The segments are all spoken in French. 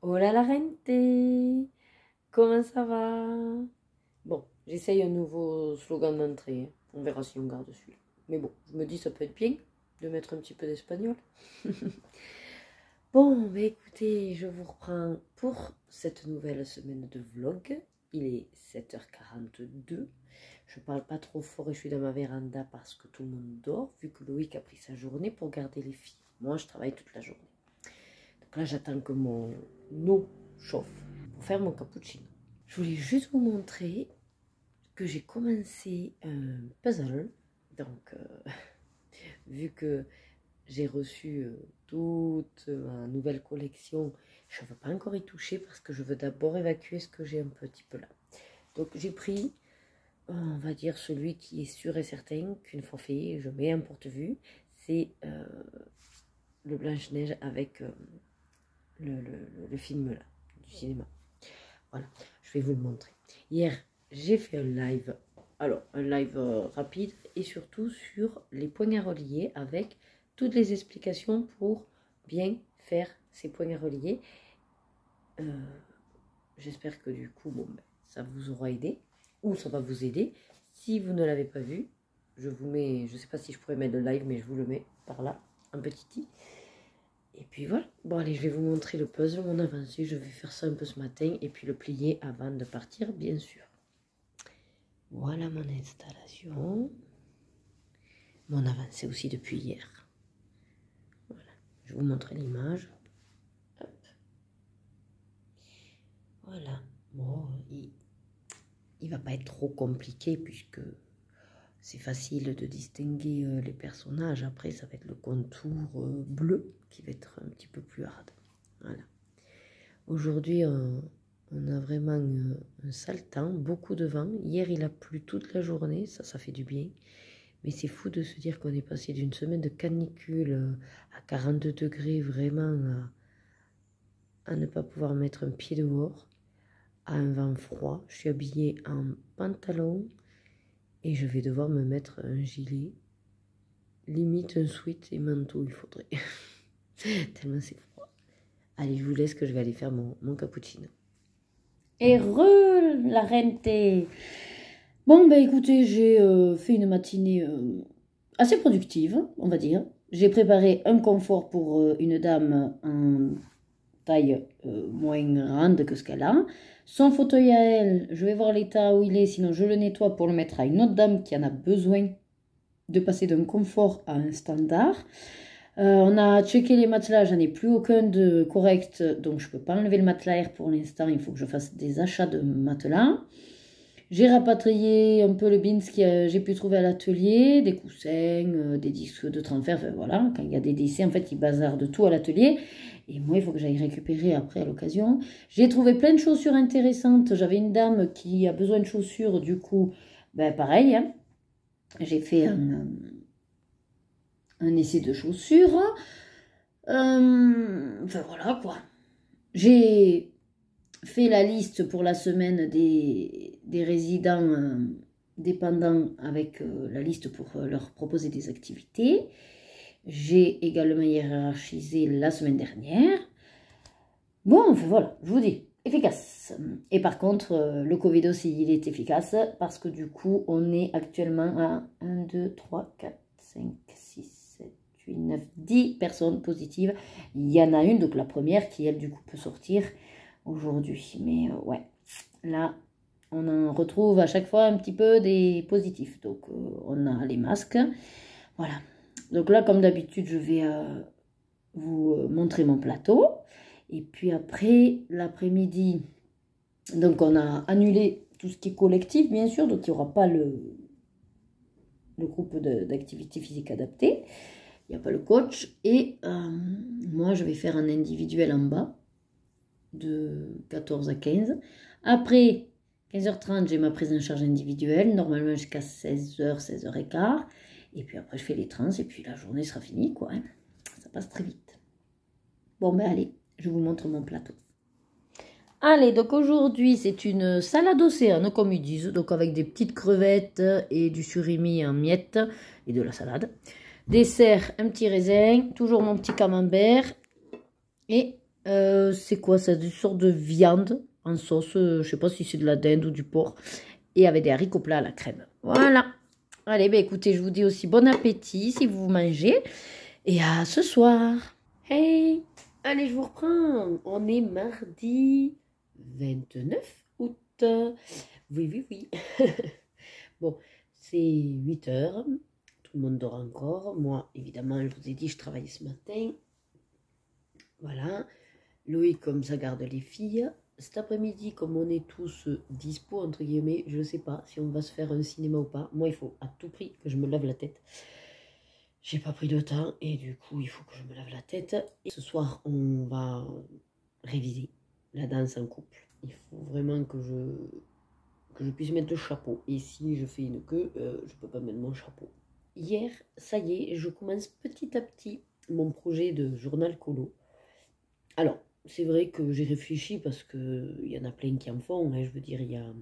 Hola la gente! Comment ça va? Bon, j'essaye un nouveau slogan d'entrée, hein. On verra si on garde celui-là. Mais bon, je me dis ça peut être bien de mettre un petit peu d'espagnol. Bon, bah écoutez, je vous reprends pour cette nouvelle semaine de vlog. Il est 7h42. Je parle pas trop fort et je suis dans ma véranda parce que tout le monde dort, vu que Loïc a pris sa journée pour garder les filles. Moi, je travaille toute la journée. Donc là, j'attends que mon eau chauffe pour faire mon cappuccino. Je voulais juste vous montrer que j'ai commencé un puzzle. Donc, vu que j'ai reçu toute ma nouvelle collection, je ne veux pas encore y toucher parce que je veux d'abord évacuer ce que j'ai un petit peu là. Donc, j'ai pris, on va dire, celui qui est sûr et certain qu'une fois fait, je mets un porte-vue. C'est le Blanche-Neige avec le film là, du cinéma. Voilà, je vais vous le montrer. Hier, j'ai fait un live, alors un live rapide et surtout sur les points à relier avec toutes les explications pour bien faire ces points à relier. J'espère que du coup, bon, ben, ça vous aura aidé ou ça va vous aider. Si vous ne l'avez pas vu, je vous mets, je ne sais pas si je pourrais mettre le live, mais je vous le mets par là, un petit i. Et puis voilà, bon allez, je vais vous montrer le puzzle, mon avancée, je vais faire ça un peu ce matin et puis le plier avant de partir, bien sûr. Voilà mon installation, mon avancée aussi depuis hier. Voilà, je vais vous montrer l'image. Voilà, bon, il va pas être trop compliqué puisque c'est facile de distinguer les personnages. Après, ça va être le contour bleu qui va être un petit peu plus hard. Voilà. Aujourd'hui, on a vraiment un sale temps, beaucoup de vent. Hier, il a plu toute la journée, ça fait du bien. Mais c'est fou de se dire qu'on est passé d'une semaine de canicule à 42 degrés, vraiment à ne pas pouvoir mettre un pied dehors, à un vent froid. Je suis habillée en pantalon et je vais devoir me mettre un gilet, limite un sweat et manteau, il faudrait. Tellement c'est froid. Allez, je vous laisse que je vais aller faire mon cappuccino. Heureux la rente. Bon, bah écoutez, j'ai fait une matinée assez productive, on va dire. J'ai préparé un confort pour une dame en taille moins grande que ce qu'elle a. Son fauteuil à elle, je vais voir l'état où il est, sinon je le nettoie pour le mettre à une autre dame qui en a besoin de passer d'un confort à un standard. On a checké les matelas, j'en ai plus aucun de correct, donc je ne peux pas enlever le matelas air pour l'instant, il faut que je fasse des achats de matelas. J'ai rapatrié un peu le bins que j'ai pu trouver à l'atelier, des coussins, des disques de transfert, enfin voilà, quand il y a des décès, en fait, ils bazardent tout à l'atelier. Et moi, il faut que j'aille récupérer après à l'occasion. J'ai trouvé plein de chaussures intéressantes. J'avais une dame qui a besoin de chaussures, du coup, ben pareil, hein. J'ai fait un essai de chaussures. Enfin voilà quoi. J'ai fait la liste pour la semaine des résidents dépendants avec la liste pour leur proposer des activités. J'ai également hiérarchisé la semaine dernière. Bon, enfin voilà, je vous dis, efficace. Et par contre, le Covid aussi, il est efficace parce que du coup, on est actuellement à 1, 2, 3, 4, 5, 6, 7, 8, 9, 10 personnes positives. Il y en a une, donc la première, qui elle, du coup, peut sortir aujourd'hui. Mais ouais, là, on en retrouve à chaque fois un petit peu des positifs. Donc, on a les masques. Voilà. Donc là, comme d'habitude, je vais vous montrer mon plateau. Et puis après, l'après-midi, donc on a annulé tout ce qui est collectif, bien sûr. Donc il n'y aura pas le groupe d'activité physique adaptée. Il n'y a pas le coach. Et moi, je vais faire un individuel en bas de 14 à 15. Après, 15h30, j'ai ma prise en charge individuelle. Normalement, jusqu'à 16h, 16h15. Et puis après, je fais les trans. Et puis la journée sera finie, quoi. Hein. Ça passe très vite. Bon, ben allez, je vous montre mon plateau. Allez, donc aujourd'hui, c'est une salade océane, comme ils disent. Donc avec des petites crevettes et du surimi en miettes et de la salade. Dessert, un petit raisin, toujours mon petit camembert et C'est quoi ça? Une sorte de viande en sauce. Je sais pas si c'est de la dinde ou du porc. Et avec des haricots plats à la crème. Voilà. Allez, ben écoutez, je vous dis aussi bon appétit si vous mangez. Et à ce soir. Hey! Allez, je vous reprends. On est mardi 29 août. Oui, oui, oui. Bon, c'est 8 heures. Tout le monde dort encore. Moi, évidemment, je vous ai dit, je travaillais ce matin. Voilà. Loïc, comme ça, garde les filles. Cet après-midi, comme on est tous dispo, entre guillemets, je ne sais pas si on va se faire un cinéma ou pas. Moi, il faut à tout prix que je me lave la tête. J'ai pas pris de temps et du coup, il faut que je me lave la tête. Et ce soir, on va réviser la danse en couple. Il faut vraiment que je puisse mettre le chapeau. Et si je fais une queue, je peux pas mettre mon chapeau. Hier, ça y est, je commence petit à petit mon projet de journal colo. Alors, c'est vrai que j'ai réfléchi parce qu'il y en a plein qui en font. Hein. Je veux dire, il y a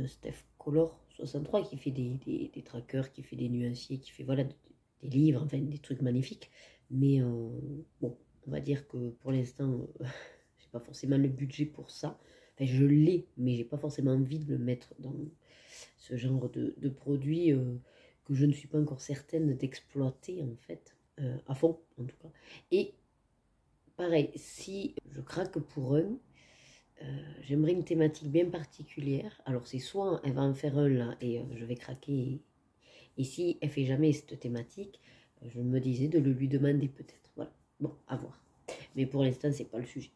Steph Color 63 qui fait des trackers, qui fait des nuanciers, qui fait voilà, des livres, enfin des trucs magnifiques. Mais bon, on va dire que pour l'instant, j'ai pas forcément le budget pour ça. Enfin, je l'ai, mais j'ai pas forcément envie de le mettre dans ce genre de produit que je ne suis pas encore certaine d'exploiter en fait, à fond en tout cas. Et pareil, si je craque pour un, j'aimerais une thématique bien particulière. Alors c'est soit elle va en faire un là et je vais craquer. Et si elle fait jamais cette thématique, je me disais de le lui demander peut-être. Voilà, bon, à voir. Mais pour l'instant, c'est pas le sujet.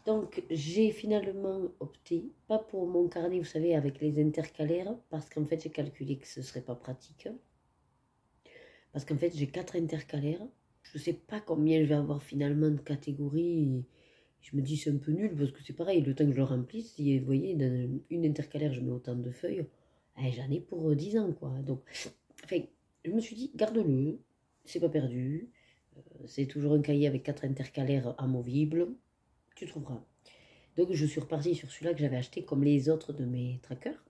Donc j'ai finalement opté, pas pour mon carnet, vous savez, avec les intercalaires, parce qu'en fait j'ai calculé que ce serait pas pratique. Parce qu'en fait j'ai 4 intercalaires. Je sais pas combien je vais avoir finalement de catégories. Je me dis c'est un peu nul parce que c'est pareil, le temps que je le remplisse, si vous voyez, dans une intercalaire je mets autant de feuilles, j'en ai pour 10 ans quoi. Donc, enfin, je me suis dit, garde-le, c'est pas perdu, c'est toujours un cahier avec 4 intercalaires amovibles, tu trouveras. Donc je suis repartie sur celui-là que j'avais acheté comme les autres de mes trackers.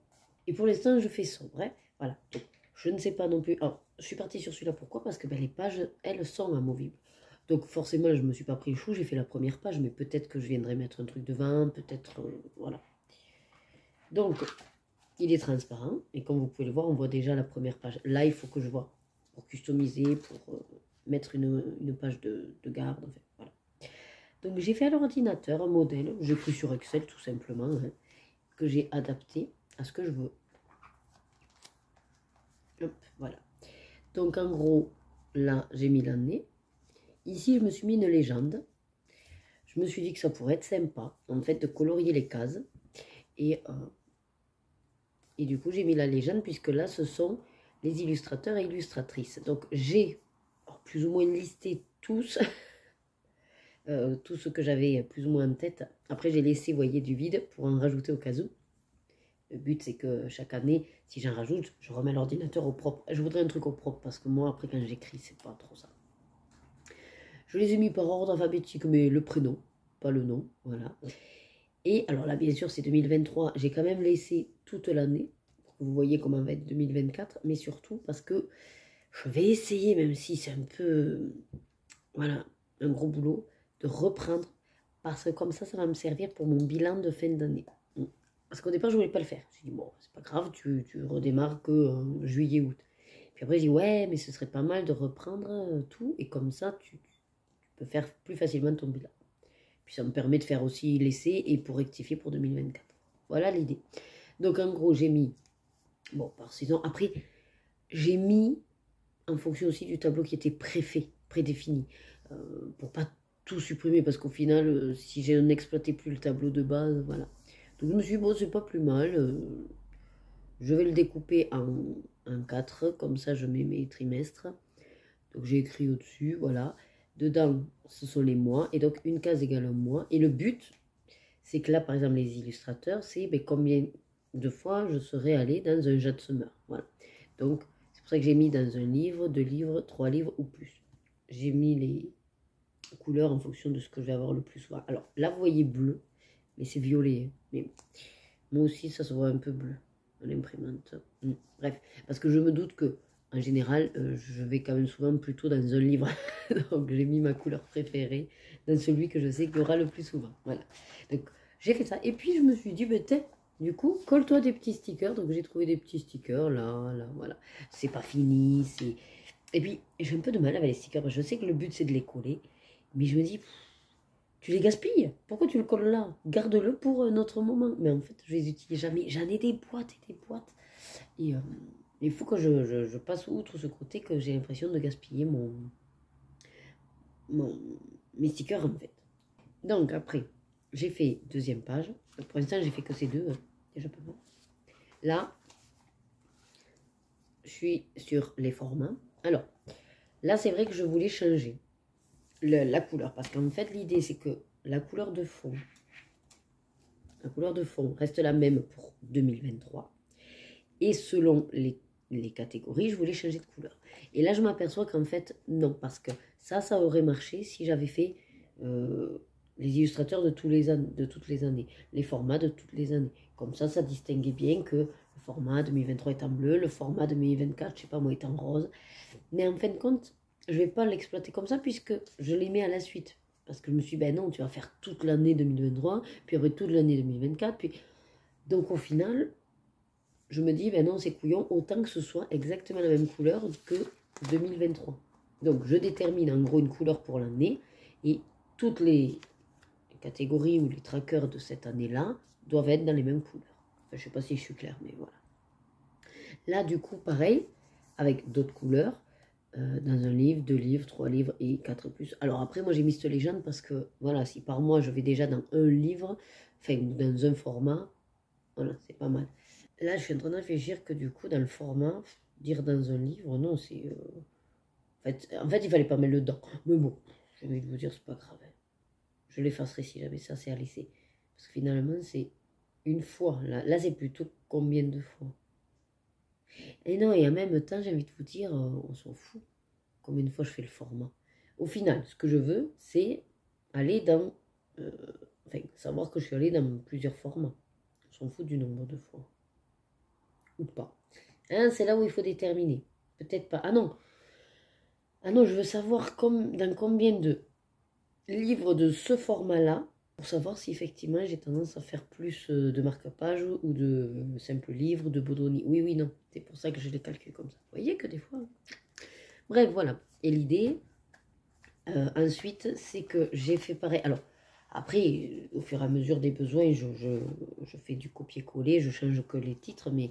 Et pour l'instant je fais sombre, hein. Voilà. Donc, je ne sais pas non plus. Alors, je suis partie sur celui-là, pourquoi? Parce que ben, les pages, elles sont amovibles. Donc forcément, je ne me suis pas pris le chou, j'ai fait la première page, mais peut-être que je viendrai mettre un truc devant, peut-être, voilà. Donc, il est transparent, et comme vous pouvez le voir, on voit déjà la première page. Là, il faut que je vois, pour customiser, pour mettre une page de garde, enfin, voilà. Donc j'ai fait à l'ordinateur un modèle, j'ai pris sur Excel tout simplement, hein, que j'ai adapté à ce que je veux. Hop, voilà. Donc en gros, là, j'ai mis l'année. Ici, je me suis mis une légende. Je me suis dit que ça pourrait être sympa, en fait, de colorier les cases. Et du coup, j'ai mis la légende, puisque là, ce sont les illustrateurs et illustratrices. Donc, j'ai plus ou moins listé tous, tout ce que j'avais plus ou moins en tête. Après, j'ai laissé, vous voyez, du vide pour en rajouter au cas où. Le but, c'est que chaque année, si j'en rajoute, je remets l'ordinateur au propre. Je voudrais un truc au propre, parce que moi, après, quand j'écris, c'est pas trop ça. Je les ai mis par ordre alphabétique, mais le prénom, pas le nom, voilà. Et alors là, bien sûr, c'est 2023. J'ai quand même laissé toute l'année, pour que vous voyez comment va être 2024, mais surtout parce que je vais essayer, même si c'est un peu, voilà, un gros boulot, de reprendre, parce que comme ça va me servir pour mon bilan de fin d'année. Parce qu'au départ, je ne voulais pas le faire. Je me suis dit, bon, c'est pas grave, tu redémarres que en juillet, août. Puis après, j'ai dit, ouais, mais ce serait pas mal de reprendre tout, et comme ça, tu peux faire plus facilement ton bilan. Puis ça me permet de faire aussi l'essai et pour rectifier pour 2024. Voilà l'idée. Donc en gros, j'ai mis, bon, par saison. Après, j'ai mis en fonction aussi du tableau qui était préfet, prédéfini, pour pas tout supprimer, parce qu'au final, si je n'exploitais plus le tableau de base, voilà. Donc je me suis dit, bon, c'est pas plus mal, je vais le découper en 4, comme ça je mets mes trimestres. Donc j'ai écrit au-dessus, voilà. Dedans, ce sont les mois, et donc une case égale un mois. Et le but, c'est que là, par exemple, les illustrateurs, c'est combien de fois je serais allée dans un Jade Summer. Voilà. Donc, c'est pour ça que j'ai mis dans un livre, 2 livres, 3 livres ou plus. J'ai mis les couleurs en fonction de ce que je vais avoir le plus souvent. Alors, là, vous voyez bleu, mais c'est violet. Hein. Mais moi aussi, ça se voit un peu bleu à l'imprimante. Bref, parce que je me doute que en général, je vais quand même souvent plutôt dans un livre. Donc, j'ai mis ma couleur préférée dans celui que je sais qu'il y aura le plus souvent. Voilà. Donc, j'ai fait ça. Et puis, je me suis dit, du coup, colle-toi des petits stickers. Donc, j'ai trouvé des petits stickers, là, voilà. C'est pas fini, c'est... Et puis, j'ai un peu de mal avec les stickers. Je sais que le but, c'est de les coller. Mais je me dis, tu les gaspilles. Pourquoi tu le colles là? Garde-le pour notre moment. Mais en fait, je les utilise jamais. J'en ai des boîtes et des boîtes. Et il faut que je passe outre ce côté que j'ai l'impression de gaspiller mes stickers, en fait. Donc, après, j'ai fait deuxième page. Donc, pour l'instant, j'ai fait que ces deux. Déjà pas mal. Là, je suis sur les formats. Alors, là, c'est vrai que je voulais changer la couleur. Parce qu'en fait, l'idée, c'est que la couleur de fond reste la même pour 2023. Et selon les catégories, je voulais changer de couleur. Et là, je m'aperçois qu'en fait, non. Parce que ça aurait marché si j'avais fait les illustrateurs de toutes les années. Les formats de toutes les années. Comme ça distinguait bien que le format 2023 est en bleu, le format 2024, je sais pas moi, est en rose. Mais en fin de compte, je vais pas l'exploiter comme ça puisque je les mets à la suite. Parce que je me suis dit, ben non, tu vas faire toute l'année 2023, puis après toute l'année 2024. Puis... Donc au final, je me dis, ben non, c'est couillon, autant que ce soit exactement la même couleur que 2023. Donc je détermine en gros une couleur pour l'année et toutes les catégories ou les trackers de cette année-là doivent être dans les mêmes couleurs. Enfin, je sais pas si je suis claire, mais voilà. Là, du coup, pareil, avec d'autres couleurs, dans un livre, 2 livres, 3 livres et 4 plus. Alors après, moi j'ai mis cette légende parce que, voilà, si par mois je vais déjà dans un livre, enfin, dans un format, voilà, c'est pas mal. Là, je suis en train de réfléchir que du coup, dans le format, dire dans un livre, non, c'est... En fait, il fallait pas mettre le dedans. Mais bon, j'ai envie de vous dire, c'est pas grave. Je l'effacerai si jamais ça c'est à laisser. Parce que finalement, c'est une fois. Là c'est plutôt combien de fois. Et non, et en même temps, j'ai envie de vous dire, on s'en fout combien de fois je fais le format. Au final, ce que je veux, c'est aller dans... enfin, savoir que je suis allée dans plusieurs formats. On s'en fout du nombre de fois. Ou pas. Hein, c'est là où il faut déterminer. Peut-être pas. Ah non, je veux savoir dans combien de livres de ce format-là, pour savoir si effectivement j'ai tendance à faire plus de marque-page ou de simples livres, de baudonnier. Oui, non. C'est pour ça que je les calcule comme ça. Vous voyez que des fois... Bref, voilà. Et l'idée, ensuite, c'est que j'ai fait pareil. Alors, après, au fur et à mesure des besoins, je fais du copier-coller, je change que les titres. Mais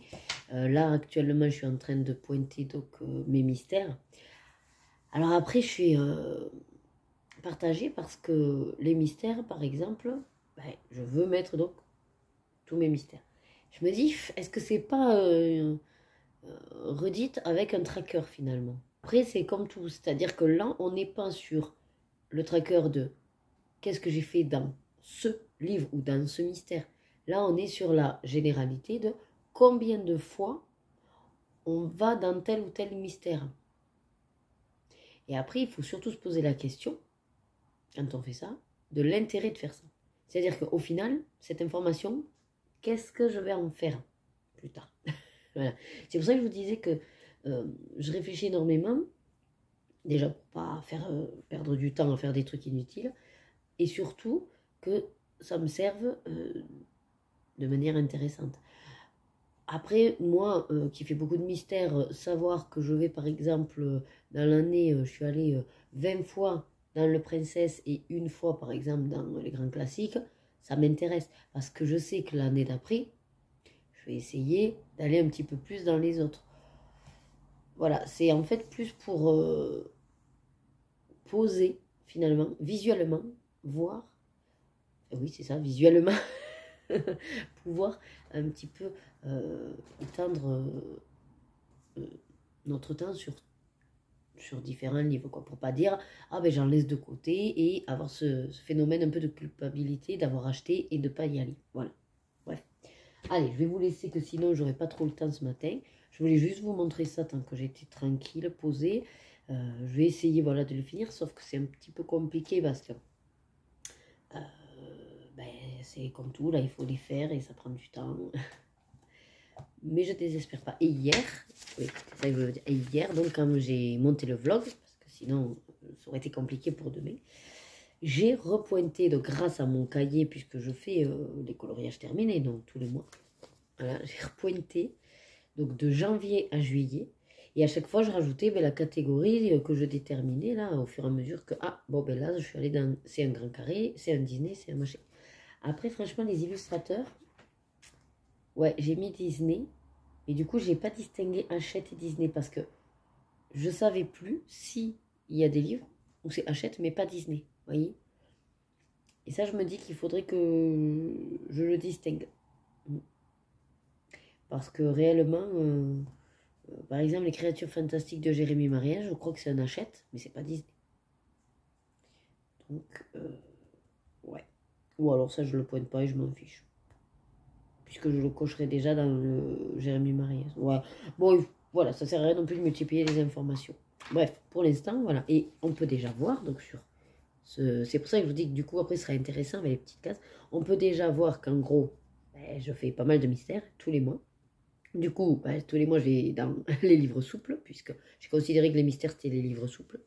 là, actuellement, je suis en train de pointer donc, mes mystères. Alors après, je suis partagée parce que les mystères, par exemple, ben, je veux mettre donc tous mes mystères. Je me dis, est-ce que c'est pas redite avec un tracker finalement? Après, c'est comme tout, c'est-à-dire que là, on n'est pas sur le tracker de qu'est-ce que j'ai fait dans ce livre ou dans ce mystère. Là, on est sur la généralité de combien de fois on va dans tel ou tel mystère. Et après, il faut surtout se poser la question, quand on fait ça, de l'intérêt de faire ça. C'est-à-dire qu'au final, cette information, qu'est-ce que je vais en faire plus tard? Voilà. C'est pour ça que je vous disais que je réfléchis énormément, déjà pour pas faire perdre du temps à faire des trucs inutiles, et surtout que ça me serve de manière intéressante. Après, moi, qui fais beaucoup de mystères, savoir que je vais, par exemple, dans l'année, je suis allée 20 fois dans Le Princesse et une fois, par exemple, dans les grands classiques, ça m'intéresse. Parce que je sais que l'année d'après, je vais essayer d'aller un petit peu plus dans les autres. Voilà, c'est en fait plus pour poser, finalement, visuellement, voir. Oui, c'est ça, visuellement. Pouvoir un petit peu étendre notre temps sur différents livres, quoi, pour pas dire ah ben j'en laisse de côté et avoir ce phénomène un peu de culpabilité d'avoir acheté et de pas y aller. Voilà, bref. Allez, je vais vous laisser que sinon j'aurai pas trop le temps ce matin. Je voulais juste vous montrer ça tant que j'étais tranquille, posée. Je vais essayer voilà, de le finir, sauf que c'est un petit peu compliqué parce que ben, c'est comme tout, là il faut les faire et ça prend du temps. Mais je désespère pas. Et hier, oui, c'est ça que je veux dire. Et hier, donc quand j'ai monté le vlog, parce que sinon ça aurait été compliqué pour demain, j'ai repointé, donc grâce à mon cahier, puisque je fais des coloriages terminés, donc tous les mois. Voilà, j'ai repointé, donc de janvier à juillet. Et à chaque fois, je rajoutais la catégorie que je déterminais, là, au fur et à mesure que, ah, bon, ben là, je suis allée dans, c'est un grand carré, c'est un Disney, c'est un machin. Après, franchement, les illustrateurs, ouais, j'ai mis Disney. Et du coup, j'ai pas distingué Hachette et Disney parce que je savais plus si il y a des livres où c'est Hachette, mais pas Disney, voyez. Et ça, je me dis qu'il faudrait que je le distingue. Parce que réellement, par exemple, les créatures fantastiques de Jérémy Maria, je crois que c'est un Hachette, mais c'est pas Disney. Donc, ouais. Ou alors ça, je le pointe pas et je m'en fiche. Puisque je le cocherai déjà dans le Jérémy Maria. Ouais. Bon, voilà, ça sert à rien non plus de multiplier les informations. Bref, pour l'instant, voilà. Et on peut déjà voir, donc sur ce... C'est pour ça que je vous dis que du coup, après, ce sera intéressant avec les petites cases. On peut déjà voir qu'en gros, ben, je fais pas mal de mystères tous les mois. Du coup, ben, tous les mois, je vais dans les livres souples, puisque j'ai considéré que les mystères, c'était les livres souples.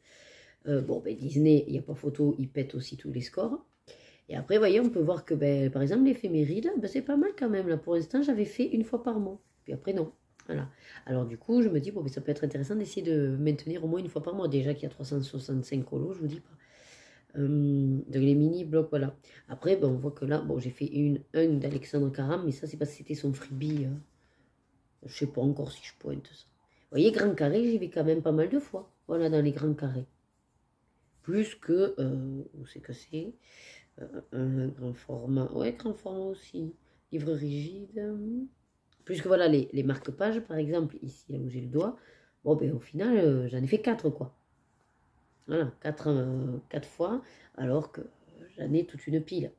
Bon, ben, Disney, il n'y a pas photo, il pète aussi tous les scores. Et après, vous voyez, on peut voir que, ben, par exemple, l'éphéméride, ben, c'est pas mal quand même. Là, pour l'instant, j'avais fait une fois par mois. Puis après, non. Voilà. Alors, du coup, je me dis, bon, ben, ça peut être intéressant d'essayer de maintenir au moins une fois par mois. Déjà qu'il y a 365 colos, je vous dis pas. Donc, les mini-blocs, voilà. Après, ben, on voit que là, bon, j'ai fait un d'Alexandre Caram, mais ça, c'est parce que c'était son freebie. Je sais pas encore si je pointe ça. Vous voyez, grand carré, j'y vais quand même pas mal de fois. Voilà, dans les grands carrés. Plus que, où c'est que c'est un grand format, ouais, grand format aussi, livre rigide, plus que voilà, les marque-pages, par exemple, ici, là où j'ai le doigt, bon, ben au final, j'en ai fait 4, quoi. Voilà, 4 fois, alors que j'en ai toute une pile.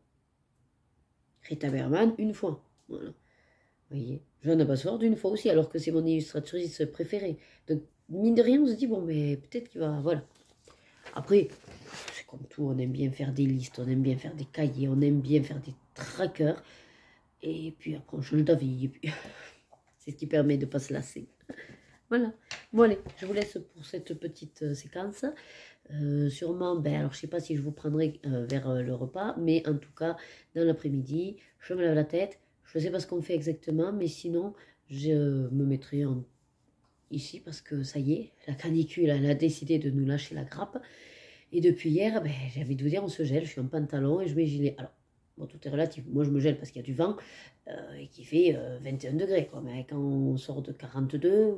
Rita Berman, une fois, voilà. Vous voyez, Johanna Basford, une fois aussi, alors que c'est mon illustratrice préférée. Donc, mine de rien, on se dit, bon, mais peut-être qu'il va, voilà. Après, c'est comme tout, on aime bien faire des listes, on aime bien faire des cahiers, on aime bien faire des trackers. Et puis après, on change d'avis. Et puis, c'est ce qui permet de ne pas se lasser. Voilà. Bon, allez, je vous laisse pour cette petite séquence. Sûrement, ben, alors je ne sais pas si je vous prendrai vers le repas, mais en tout cas, dans l'après-midi, je me lave la tête. Je ne sais pas ce qu'on fait exactement, mais sinon, je me mettrai ici parce que ça y est, la canicule, elle a décidé de nous lâcher la grappe. Et depuis hier, ben, j'ai envie de vous dire, on se gèle, je suis en pantalon et je mets gilet. Alors, bon, tout est relatif. Moi, je me gèle parce qu'il y a du vent et qui fait 21 degrés. Quoi. Mais quand on sort de 42,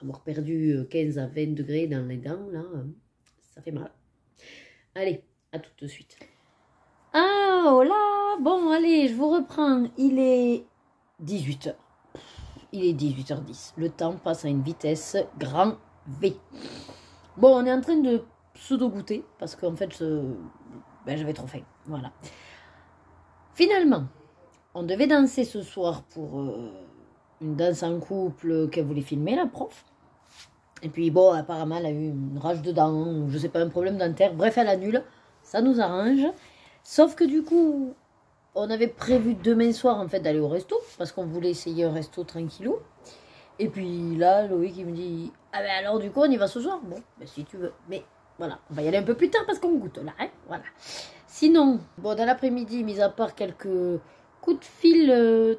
avoir perdu 15 à 20 degrés dans les dents, là, ça fait mal. Allez, à tout de suite. Ah, oh là, bon, allez, je vous reprends. Il est 18h. Il est 18h10. Le temps passe à une vitesse grand V. Bon, on est en train de pseudo-goûter parce qu'en fait, ben, j'avais trop faim. Voilà. Finalement, on devait danser ce soir pour une danse en couple qu'elle voulait filmer, la prof. Et puis, bon, apparemment, elle a eu une rage de dents, ou je sais pas, un problème dentaire. Bref, elle annule. Ça nous arrange. Sauf que du coup, on avait prévu demain soir, en fait, d'aller au resto, parce qu'on voulait essayer un resto tranquillou. Et puis là, Loïc, il me dit, ah ben alors, du coup, on y va ce soir. Bon, ben si tu veux. Mais voilà, on va y aller un peu plus tard, parce qu'on goûte là, hein, voilà. Sinon, bon, dans l'après-midi, mis à part quelques coups de fil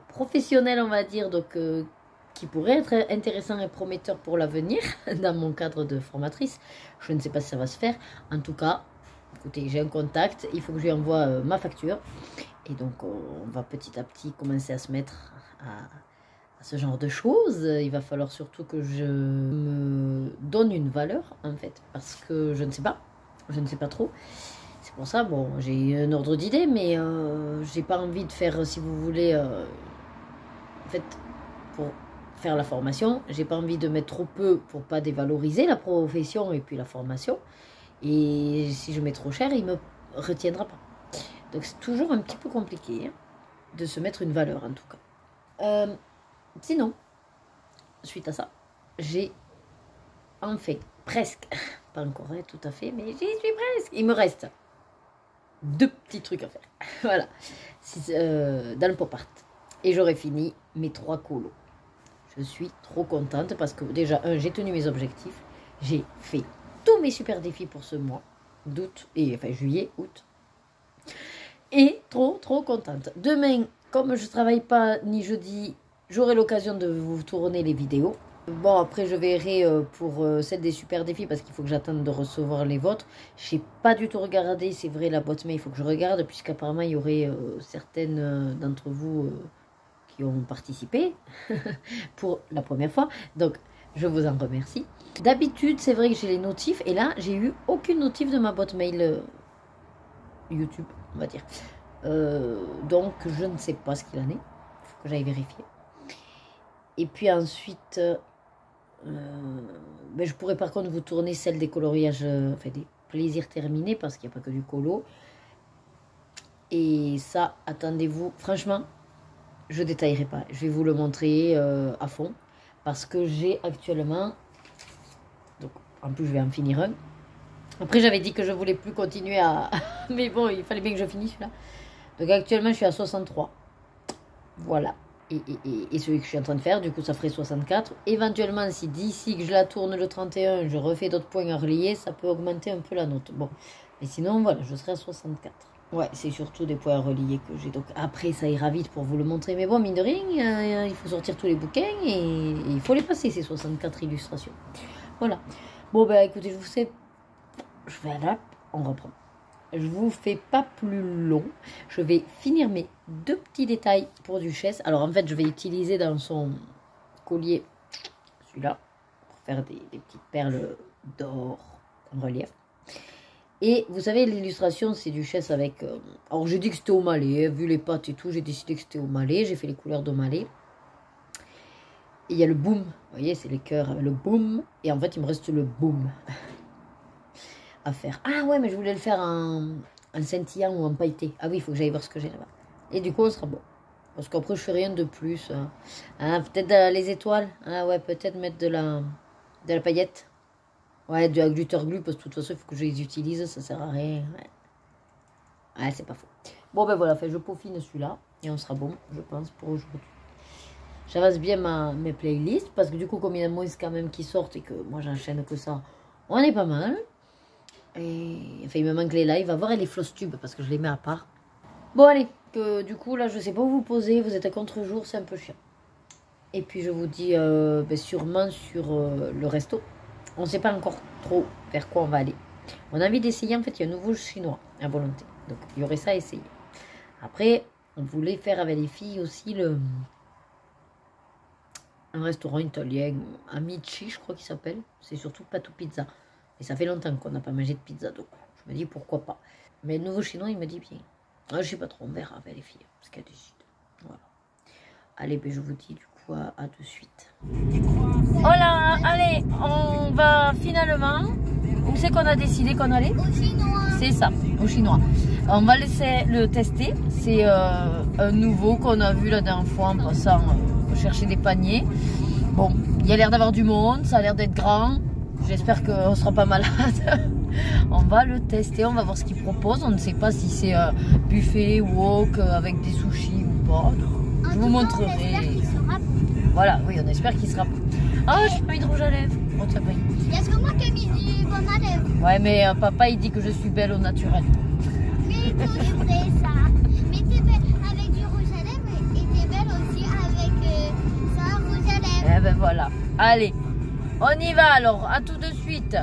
professionnels, on va dire, donc qui pourraient être intéressants et prometteurs pour l'avenir, dans mon cadre de formatrice. Je ne sais pas si ça va se faire. En tout cas, écoutez, j'ai un contact, il faut que je lui envoie ma facture. Et donc, on va petit à petit commencer à se mettre à ce genre de choses. Il va falloir surtout que je me donne une valeur, en fait, parce que je ne sais pas trop. C'est pour ça, bon, j'ai un ordre d'idée, mais j'ai pas envie de faire, si vous voulez, en fait, pour faire la formation, j'ai pas envie de mettre trop peu pour pas dévaloriser la profession et puis la formation. Et si je mets trop cher, il me retiendra pas. Donc c'est toujours un petit peu compliqué hein, de se mettre une valeur, en tout cas. Sinon, suite à ça, j'ai enfin presque, pas encore hein, tout à fait, mais j'y suis presque. Il me reste 2 petits trucs à faire. Voilà, dans le pop art. Et j'aurai fini mes 3 colos. Je suis trop contente parce que déjà, j'ai tenu mes objectifs. J'ai fait tous mes super défis pour ce mois. d'août, et enfin juillet, août. Et trop contente. Demain, comme je travaille pas ni jeudi, j'aurai l'occasion de vous tourner les vidéos. Bon, après je verrai pour celle des super défis parce qu'il faut que j'attende de recevoir les vôtres. Je n'ai pas du tout regardé, c'est vrai, la boîte mail, il faut que je regarde puisqu'apparemment il y aurait certaines d'entre vous qui ont participé pour la première fois. Donc, je vous en remercie. D'habitude, c'est vrai que j'ai les notifs et là, j'ai eu aucune notif de ma boîte mail YouTube, on va dire. Donc, je ne sais pas ce qu'il en est. Il faut que j'aille vérifier. Et puis ensuite, ben, je pourrais par contre vous tourner celle des coloriages, enfin des plaisirs terminés parce qu'il n'y a pas que du colo. Et ça, attendez-vous, franchement, je ne détaillerai pas. Je vais vous le montrer à fond parce que j'ai actuellement, donc en plus je vais en finir un. Après j'avais dit que je voulais plus continuer à, mais bon, il fallait bien que je finisse celui-là. Donc actuellement je suis à 63. Voilà. Et celui que je suis en train de faire, du coup ça ferait 64. Éventuellement, si d'ici que je la tourne le 31, je refais d'autres points à relier, ça peut augmenter un peu la note. Bon, mais sinon, voilà, je serai à 64. Ouais, c'est surtout des points à relier que j'ai. Donc après, ça ira vite pour vous le montrer. Mais bon, mine de rien, il faut sortir tous les bouquins et il faut les passer, ces 64 illustrations. Voilà. Bon, ben écoutez, je vous sais, je vais là, on reprend. Je vous fais pas plus long. Je vais finir mes deux petits détails pour Duchesse. Alors en fait, je vais utiliser dans son collier celui-là pour faire des petites perles d'or en relief. Et vous savez, l'illustration, c'est Duchesse avec... alors j'ai dit que c'était au malais, vu les pattes et tout, j'ai décidé que c'était au malais. J'ai fait les couleurs d'au malais. Et il y a le boom. Vous voyez, c'est les cœurs avec le boom. Et en fait, il me reste le boom à faire. Ah ouais, mais je voulais le faire en scintillant ou en pailleté. Ah oui, il faut que j'aille voir ce que j'ai là-bas. Et du coup, on sera bon. Parce qu'après, je fais rien de plus. Ah, peut-être les étoiles. Ah ouais, peut-être mettre de la paillette. Ouais, du glitter glue, parce que de toute façon, il faut que je les utilise. Ça sert à rien. Ouais, c'est pas faux. Bon, ben voilà, je peaufine celui-là. Et on sera bon, je pense, pour aujourd'hui. J'avance bien mes playlists. Parce que du coup, comme il y en a moins quand même qui sortent et que moi, j'enchaîne que ça, on est pas mal. Et enfin, il me manque les lives à voir et les floss tubes parce que je les mets à part. Bon, allez, du coup, là, je sais pas où vous poser. Vous êtes à contre-jour, c'est un peu chiant. Et puis, je vous dis ben, sûrement sur le resto. On ne sait pas encore trop vers quoi on va aller. On a envie d'essayer, en fait, il y a un nouveau chinois à volonté. Donc, il y aurait ça à essayer. Après, on voulait faire avec les filles aussi un restaurant italien, Amici, je crois qu'il s'appelle. C'est surtout Pato Pizza. Et ça fait longtemps qu'on n'a pas mangé de pizza, donc je me dis pourquoi pas. Mais le nouveau chinois, il me dit bien. Ah, je sais pas trop, on verra avec les filles, parce qu'elles décident. Voilà. Allez, ben, je vous dis du coup à de suite. Voilà, allez, on va finalement... Où c'est qu'on a décidé qu'on allait? Au chinois. C'est ça, au chinois. On va laisser le tester. C'est un nouveau qu'on a vu la dernière fois en passant chercher des paniers. Bon, il y a l'air d'avoir du monde, ça a l'air d'être grand. J'espère qu'on ne sera pas malade. On va le tester, on va voir ce qu'il propose. On ne sait pas si c'est buffet, wok, avec des sushis ou pas. Je vous montrerai. Voilà, oui, on espère qu'il sera. Ah, je n'ai pas eu de rouge à lèvres. Oh, ça paye. Il y a que moi qui ai mis du bon à lèvres. Ouais, mais papa, il dit que je suis belle au naturel. Mais c'est vrai ça. Mais t'es belle avec du rouge à lèvres et t'es belle aussi avec ça, rouge à lèvres. Eh ben voilà. Allez. On y va alors, à tout de suite.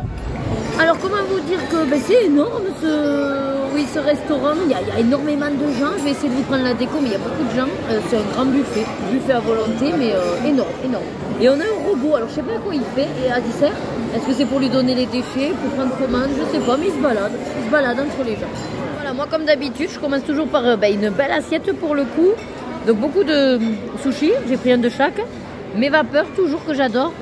Alors comment vous dire que ben, c'est énorme ce restaurant, il y a énormément de gens. Je vais essayer de vous prendre la déco mais il y a beaucoup de gens. C'est un grand buffet à volonté mais énorme. Et on a un robot, alors je sais pas à quoi il fait et à dessert. Est-ce que c'est pour lui donner les déchets, pour prendre commande, je sais pas, mais il se balade entre les gens. Voilà, moi comme d'habitude je commence toujours par une belle assiette pour le coup. Donc beaucoup de sushis, j'ai pris un de chaque. Mes vapeurs toujours que j'adore.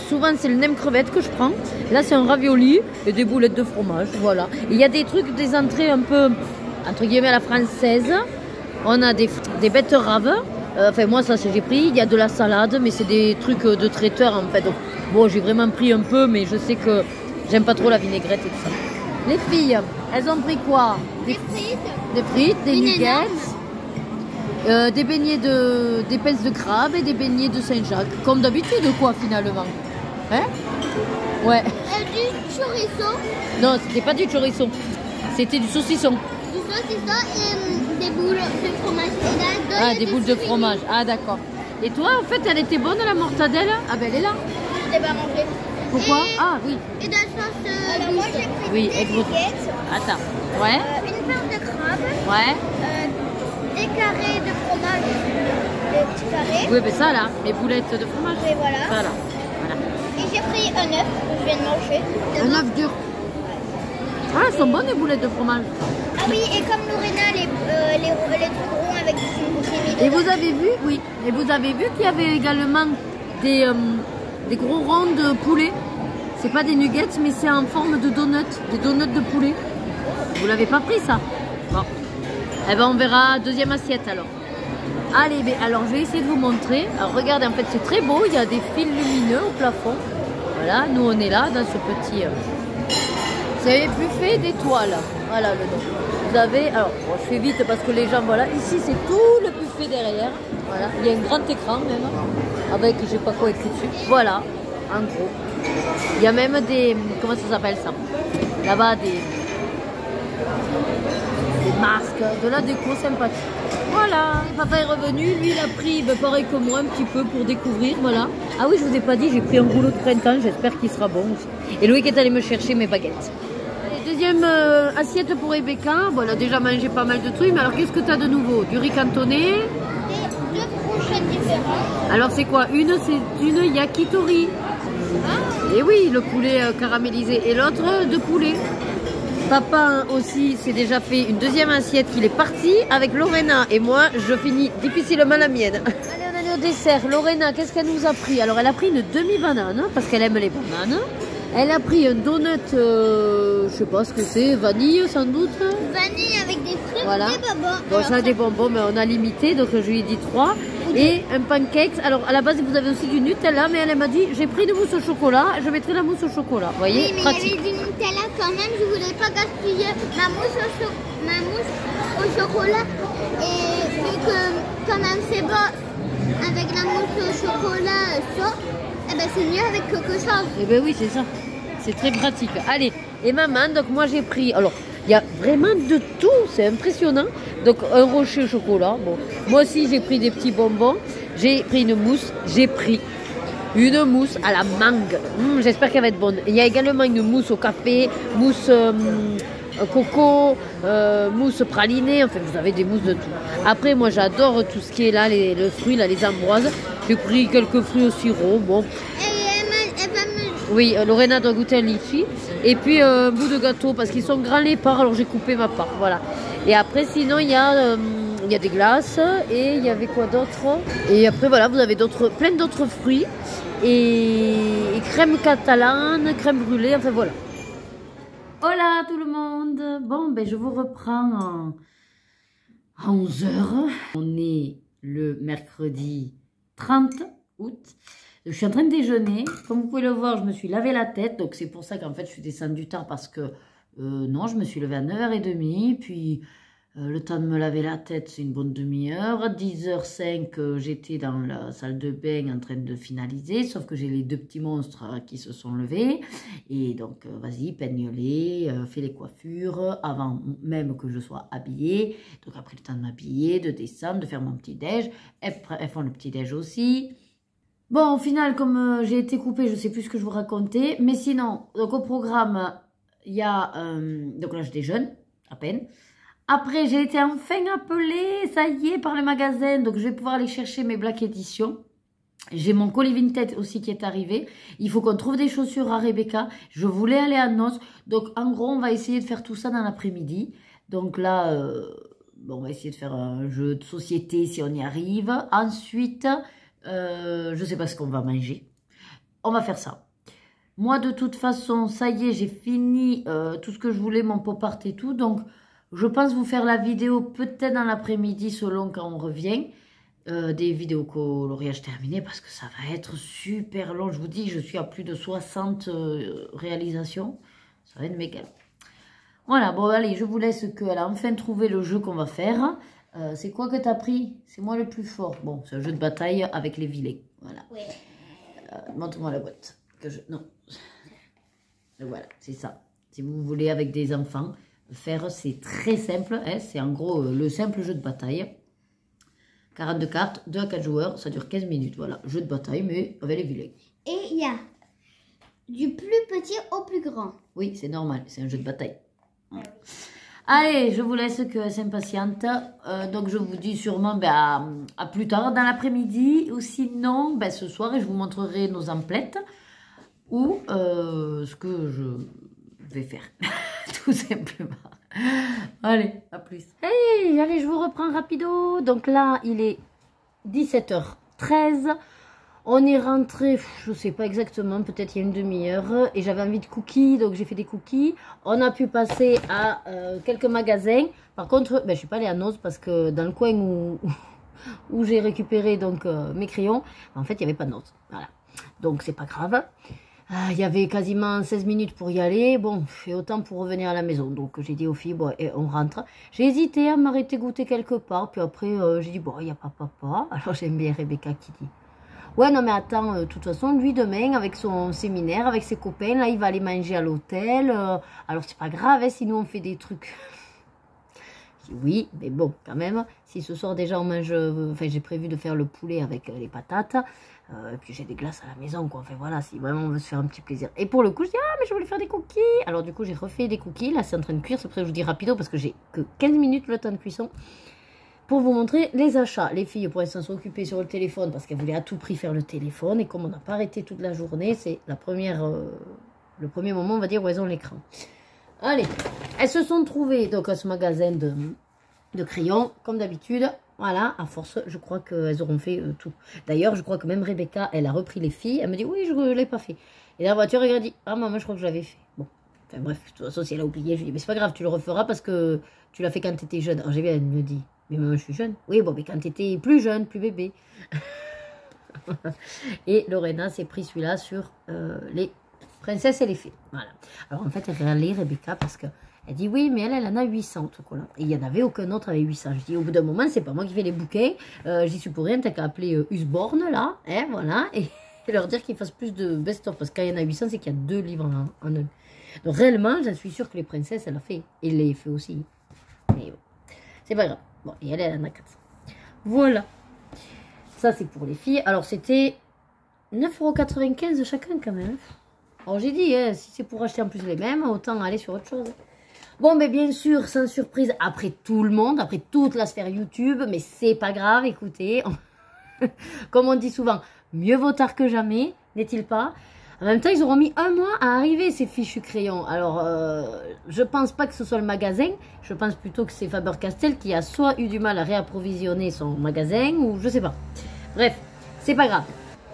Souvent c'est le nem crevette que je prends. Là c'est un ravioli et des boulettes de fromage. Voilà. Il y a des trucs, des entrées un peu entre guillemets à la française. On a des betteraves. Enfin moi ça j'ai pris. Il y a de la salade mais c'est des trucs de traiteur en fait. Donc bon j'ai vraiment pris un peu mais je sais que j'aime pas trop la vinaigrette et tout ça. Les filles, elles ont pris quoi? Des frites. Des frites, des nuggets. Des beignets d'épaisse de crabe et des beignets de Saint-Jacques. Comme d'habitude quoi finalement. Hein? Ouais. Du chorizo, Non, c'était pas du chorizo. C'était du saucisson. du saucisson et des boules de fromage. Et là-dedans, Ah, il y a des du boules de surimi. fromage. Ah, d'accord. Et toi, en fait, elle était bonne la mortadelle? Ah, ben elle est là. Je l'ai pas mangé. Pourquoi? Et- Ah, oui. Et dans le sens alors moi j'ai pris Oui, des avec votre- baguettes, Attends. Ouais. une part de crabe, Ouais. des carrés de fromage, des petits carrés. Oui, ben ça là. Les boulettes de fromage. Et voilà. Ça là. Voilà. Et j'ai pris un œuf que je viens de manger. C'est Un bon. œuf dur. Ah, elles sont bonnes les boulettes de fromage. Ah oui, et comme Lorena, les trucs ronds avec du surimi Et dedans. vous avez vu, oui. Et vous avez vu qu'il y avait également des gros ronds de poulet. C'est pas des nuggets, mais c'est en forme de donuts. Des donuts de poulet. Vous l'avez pas pris ça? Bon. Eh ben on verra deuxième assiette alors. Allez, ben, alors je vais essayer de vous montrer. Alors regardez, en fait c'est très beau. Il y a des fils lumineux au plafond. Voilà, nous on est là dans ce petit... C'est un buffet d'étoiles. Voilà le nom. Vous avez... Alors, bon, je fais vite parce que les gens... Voilà, ici c'est tout le buffet derrière. Voilà, il y a un grand écran même. Avec je sais pas quoi écrit dessus. Voilà, en gros. Il y a même des... Comment ça s'appelle ça? Là-bas, des masques, de la déco sympathique. Voilà, papa est revenu, lui il a pris pareil que moi un petit peu pour découvrir, voilà. Ah oui, je vous ai pas dit, j'ai pris un rouleau de printemps, j'espère qu'il sera bon aussi. Et Loïc est allé me chercher mes baguettes. Allez, deuxième assiette pour Rebecca. Bon, elle a déjà mangé pas mal de trucs, mais alors qu'est-ce que tu as de nouveau? Du riz cantonné. Et deux brochettes différentes. Alors c'est quoi? Une, c'est une yakitori. Et oui, le poulet caramélisé. Et l'autre, de poulet. Papa aussi s'est déjà fait une deuxième assiette qu'il est parti avec Lorena. Et moi, je finis difficilement la mienne. Allez, on est au dessert. Lorena, qu'est-ce qu'elle nous a pris? Alors, elle a pris une demi-banane parce qu'elle aime les bananes. Elle a pris un donut, je sais pas ce que c'est, vanille sans doute. Vanille avec des trucs, Voilà. des bonbons. Bon, ça, des bonbons, mais on a limité, donc je lui ai dit 3. Et un pancake. Alors, à la base, vous avez aussi du Nutella, mais elle m'a dit, j'ai pris de mousse au chocolat, je mettrai la mousse au chocolat. Vous voyez, Oui, mais pratique. il y avait du Nutella quand même, je voulais pas gaspiller ma mousse au chocolat. Et vu que quand même c'est bon avec la mousse au chocolat chaud, eh ben c'est mieux avec quelque chose. Eh ben oui, c'est ça. C'est très pratique. Allez, et maman, donc moi j'ai pris... Alors, il y a vraiment de tout, c'est impressionnant. Donc, un rocher au chocolat. Bon, moi aussi j'ai pris des petits bonbons. J'ai pris une mousse. J'ai pris une mousse à la mangue. J'espère qu'elle va être bonne. Il y a également une mousse au café, mousse coco, mousse pralinée. Enfin, vous avez des mousses de tout. Après, moi j'adore tout ce qui est là, le fruit, là, les ambroises. J'ai pris quelques fruits au sirop. Bon. Elle va me... Oui, Lorena doit goûter un litchi. Et puis un bout de gâteau parce qu'ils sont grands les parts, alors j'ai coupé ma part. Voilà. Et après, sinon, il y a des glaces et il y avait quoi d'autre? Et après, voilà, vous avez plein d'autres fruits et crème catalane, crème brûlée, enfin voilà. Hola tout le monde. Bon, ben je vous reprends à 11h. On est le mercredi 30 août. Je suis en train de déjeuner. Comme vous pouvez le voir, je me suis lavé la tête. Donc, c'est pour ça qu'en fait, je suis descendue tard parce que... non, je me suis levée à 9h30. Puis, le temps de me laver la tête, c'est une bonne demi-heure. 10h05, j'étais dans la salle de bain en train de finaliser. Sauf que j'ai les deux petits monstres qui se sont levés. Et donc, vas-y, peigne-les, fais les coiffures avant même que je sois habillée. Donc, après le temps de m'habiller, de descendre, de faire mon petit-déj. Elles font le petit-déj aussi. Bon, au final, comme j'ai été coupée, je ne sais plus ce que je vous racontais. Mais sinon, donc au programme, il y a... donc là, je déjeune, à peine. Après, j'ai été enfin appelée, ça y est, par le magasin. Donc, je vais pouvoir aller chercher mes Black Edition. J'ai mon colis Vinted aussi qui est arrivé. Il faut qu'on trouve des chaussures à Rebecca. Je voulais aller à noces. Donc, en gros, on va essayer de faire tout ça dans l'après-midi. Donc là, bon, on va essayer de faire un jeu de société si on y arrive. Ensuite... je sais pas ce qu'on va manger. On va faire ça. Moi, de toute façon, ça y est, j'ai fini tout ce que je voulais, mon pop art et tout. Donc, je pense vous faire la vidéo peut-être dans l'après-midi, selon quand on revient. Des vidéos coloriage terminées, parce que ça va être super long. Je vous dis, je suis à plus de 60 réalisations. Ça va être méga. Voilà, bon, allez, je vous laisse qu'elle a enfin trouvé le jeu qu'on va faire. C'est quoi que t'as pris? C'est moi le plus fort. Bon, c'est un jeu de bataille avec les vilets. Voilà. Ouais. Montre-moi la boîte. Non. Donc voilà, c'est ça. Si vous voulez avec des enfants faire, c'est très simple. Hein, c'est en gros le simple jeu de bataille. 42 cartes, 2 à 4 joueurs, ça dure 15 minutes. Voilà, jeu de bataille, mais avec les vilains. Et il y a du plus petit au plus grand. Oui, c'est normal, c'est un jeu de bataille. Voilà. Allez, je vous laisse que s'impatiente. Donc je vous dis sûrement à plus tard dans l'après-midi. Ou sinon, ce soir, je vous montrerai nos emplettes. Ou ce que je vais faire. Tout simplement. Allez, à plus. Hey, allez, je vous reprends rapido. Donc là, il est 17h13. On est rentré, je sais pas exactement, peut-être il y a une demi-heure. Et j'avais envie de cookies, donc j'ai fait des cookies. On a pu passer à quelques magasins. Par contre, je suis pas allée à Noz parce que dans le coin où j'ai récupéré donc mes crayons, en fait, il n'y avait pas de Noz. Voilà. Donc, c'est pas grave. Il y avait quasiment 16 minutes pour y aller. Bon, et autant pour revenir à la maison. Donc, j'ai dit aux filles, bon, et on rentre. J'ai hésité à m'arrêter goûter quelque part. Puis après, j'ai dit, bon, il n'y a pas papa. Alors, j'aime bien Rebecca qui dit, ouais, non, mais attends, de toute façon, lui, demain, avec son séminaire, avec ses copains, là, il va aller manger à l'hôtel. Alors, c'est pas grave, hein, si nous, on fait des trucs. Oui, mais bon, quand même, si ce soir, déjà, on mange... Enfin, j'ai prévu de faire le poulet avec les patates. Et puis, j'ai des glaces à la maison, quoi. Enfin, voilà, si vraiment on veut se faire un petit plaisir. Et pour le coup, je dis, ah, mais je voulais faire des cookies. Alors, du coup, j'ai refait des cookies. Là, c'est en train de cuire. C'est pour ça que je vous dis rapido, parce que j'ai que 15 minutes le temps de cuisson. Pour vous montrer les achats. Les filles, pour l'instant, sont occupées sur le téléphone parce qu'elles voulaient à tout prix faire le téléphone. Et comme on n'a pas arrêté toute la journée, c'est le premier moment, on va dire, où elles ont l'écran. Allez, elles se sont trouvées donc à ce magasin de crayons, comme d'habitude. Voilà, à force, je crois qu'elles auront fait tout. D'ailleurs, je crois que même Rebecca, elle a repris les filles. Elle me dit, oui, je ne l'ai pas fait. Et dans la voiture, elle a dit, ah, maman, je crois que je l'avais fait. Bon, enfin bref, de toute façon, si elle a oublié, je lui dis, mais c'est pas grave, tu le referas parce que tu l'as fait quand tu étais jeune. Alors j'ai vu, elle me dit, mais maman, je suis jeune. Oui, bon, mais quand tu étais plus jeune, plus bébé. Et Lorena s'est pris celui-là sur les princesses et les fées. Voilà. Alors en fait, elle râlait Rebecca parce que elle dit oui, mais elle en a 800 chocolat. Et il n'y en avait aucun autre avec 800. Je dis au bout d'un moment, c'est pas moi qui fais les bouquets. J'y suis pour rien, t'as qu'à appeler Usborne là. Hein, voilà. Et leur dire qu'ils fassent plus de best-of. Parce que quand il y en a 800, c'est qu'il y a 2 livres en un. Donc réellement, je suis sûre que les princesses, elle a fait. Et les fées aussi. Mais bon, c'est pas grave. Bon, et elle en a 400. Voilà. Ça, c'est pour les filles. Alors, c'était 9,95 € chacun quand même. Alors, j'ai dit, hein, si c'est pour acheter en plus les mêmes, autant aller sur autre chose. Bon, mais bien sûr, sans surprise, après tout le monde, après toute la sphère YouTube, mais c'est pas grave, écoutez. Comme on dit souvent, mieux vaut tard que jamais, n'est-il pas? En même temps, ils auront mis 1 mois à arriver, ces fichus crayons. Alors, je pense pas que ce soit le magasin. Je pense plutôt que c'est Faber-Castell qui a soit eu du mal à réapprovisionner son magasin, ou je sais pas. Bref, c'est pas grave.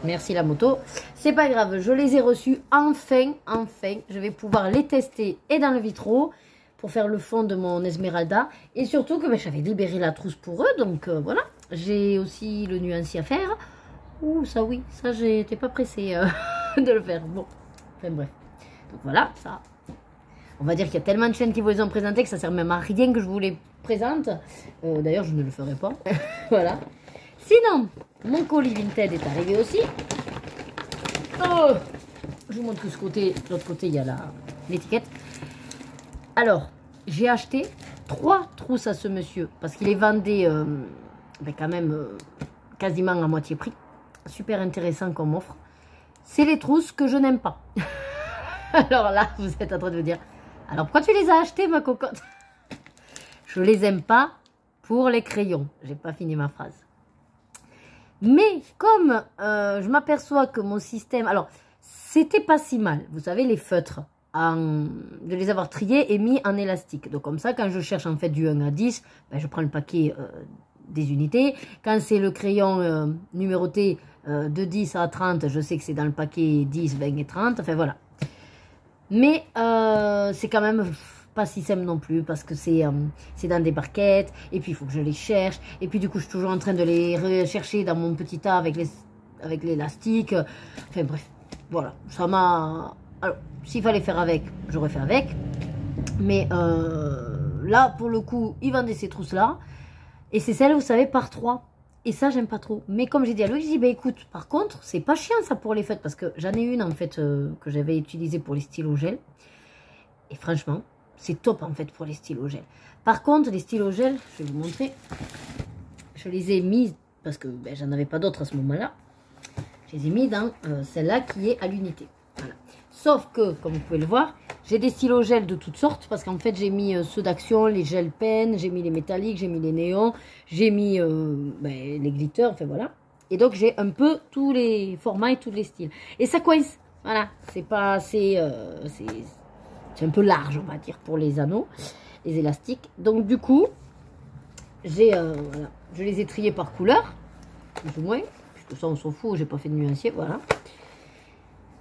Merci la moto. C'est pas grave, je les ai reçus. Enfin, je vais pouvoir les tester et dans le vitro pour faire le fond de mon Esmeralda. Et surtout que j'avais libéré la trousse pour eux, donc voilà. J'ai aussi le nuancier à faire. Ouh, ça oui, ça j'étais pas pressée de le faire. Bon, enfin bref. Donc voilà, ça. On va dire qu'il y a tellement de chaînes qui vous les ont présentées que ça sert même à rien que je vous les présente. D'ailleurs, je ne le ferai pas. Voilà. Sinon, mon colis Vinted est arrivé aussi. Oh, je vous montre que ce côté, de l'autre côté, il y a l'étiquette. Alors, j'ai acheté 3 trousses à ce monsieur parce qu'il les vendait quand même quasiment à moitié prix. Super intéressant comme offre. C'est les trousses que je n'aime pas. Alors là, vous êtes en train de me dire, alors pourquoi tu les as achetées, ma cocotte? Je les aime pas pour les crayons. J'ai pas fini ma phrase. Mais comme je m'aperçois que mon système... Alors, c'était pas si mal. Vous savez, les feutres, de les avoir triés et mis en élastique. Donc comme ça, quand je cherche en fait du 1 à 10, je prends le paquet des unités. Quand c'est le crayon numéroté de 10 à 30, je sais que c'est dans le paquet 10, 20 et 30. Enfin voilà. Mais c'est quand même pas si simple non plus parce que c'est dans des barquettes. Et puis il faut que je les cherche. Et puis du coup, je suis toujours en train de les rechercher dans mon petit tas avec l'élastique. Enfin bref, voilà. Ça m'a... Alors, s'il fallait faire avec, j'aurais fait avec. Mais là, pour le coup, ils vendaient ces trousses-là. Et c'est celles, vous savez, par 3. Et ça, j'aime pas trop. Mais comme j'ai dit à Loïc, je dis, bah écoute, par contre, c'est pas chiant ça pour les feutres. Parce que j'en ai une, en fait, que j'avais utilisée pour les stylos gel. Et franchement, c'est top, en fait, pour les stylos gel. Par contre, les stylos gel, je vais vous montrer. Je les ai mis, parce que ben, j'en avais pas d'autres à ce moment-là. Je les ai mis dans celle-là qui est à l'unité. Voilà. Sauf que, comme vous pouvez le voir, j'ai des stylos gel de toutes sortes. Parce qu'en fait, j'ai mis ceux d'Action, les gel pen, j'ai mis les métalliques, j'ai mis les néons, j'ai mis ben, les glitters, enfin voilà. Et donc, j'ai un peu tous les formats et tous les styles. Et ça coince. Voilà. C'est pas assez... c'est un peu large, on va dire, pour les anneaux, les élastiques. Donc, du coup, j'ai... voilà. Je les ai triés par couleur, plus ou moins. Puisque ça, on s'en fout, j'ai pas fait de nuancier, voilà.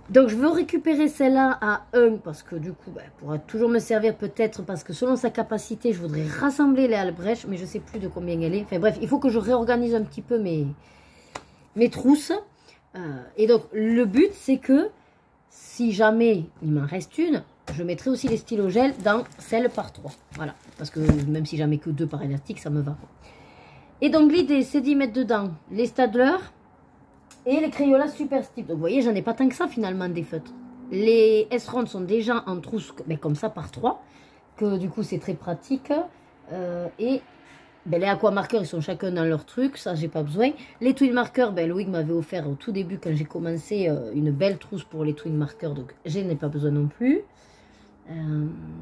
Donc, je veux récupérer celle-là à 1 parce que du coup, ben, elle pourra toujours me servir peut-être parce que selon sa capacité, je voudrais rassembler les Albrecht, mais je sais plus de combien elle est. Enfin bref, il faut que je réorganise un petit peu mes trousses. Et donc, le but, c'est que si jamais il m'en reste une, je mettrai aussi les stylos gel dans celle par 3. Voilà, parce que même si j'en mets que 2 par élastique, ça me va. Et donc, l'idée, c'est d'y mettre dedans les Staedtler et les Crayola Super Stick. Donc, vous voyez, j'en ai pas tant que ça, finalement, des feutres. Les S-Round sont déjà en trousse, mais comme ça, par 3. Que, du coup, c'est très pratique. Et ben, les aquamarqueurs, ils sont chacun dans leur truc. Ça, j'ai pas besoin. Les twin markers, ben, Loïc m'avait offert au tout début, quand j'ai commencé, une belle trousse pour les twin markers. Donc, je n'ai pas besoin non plus.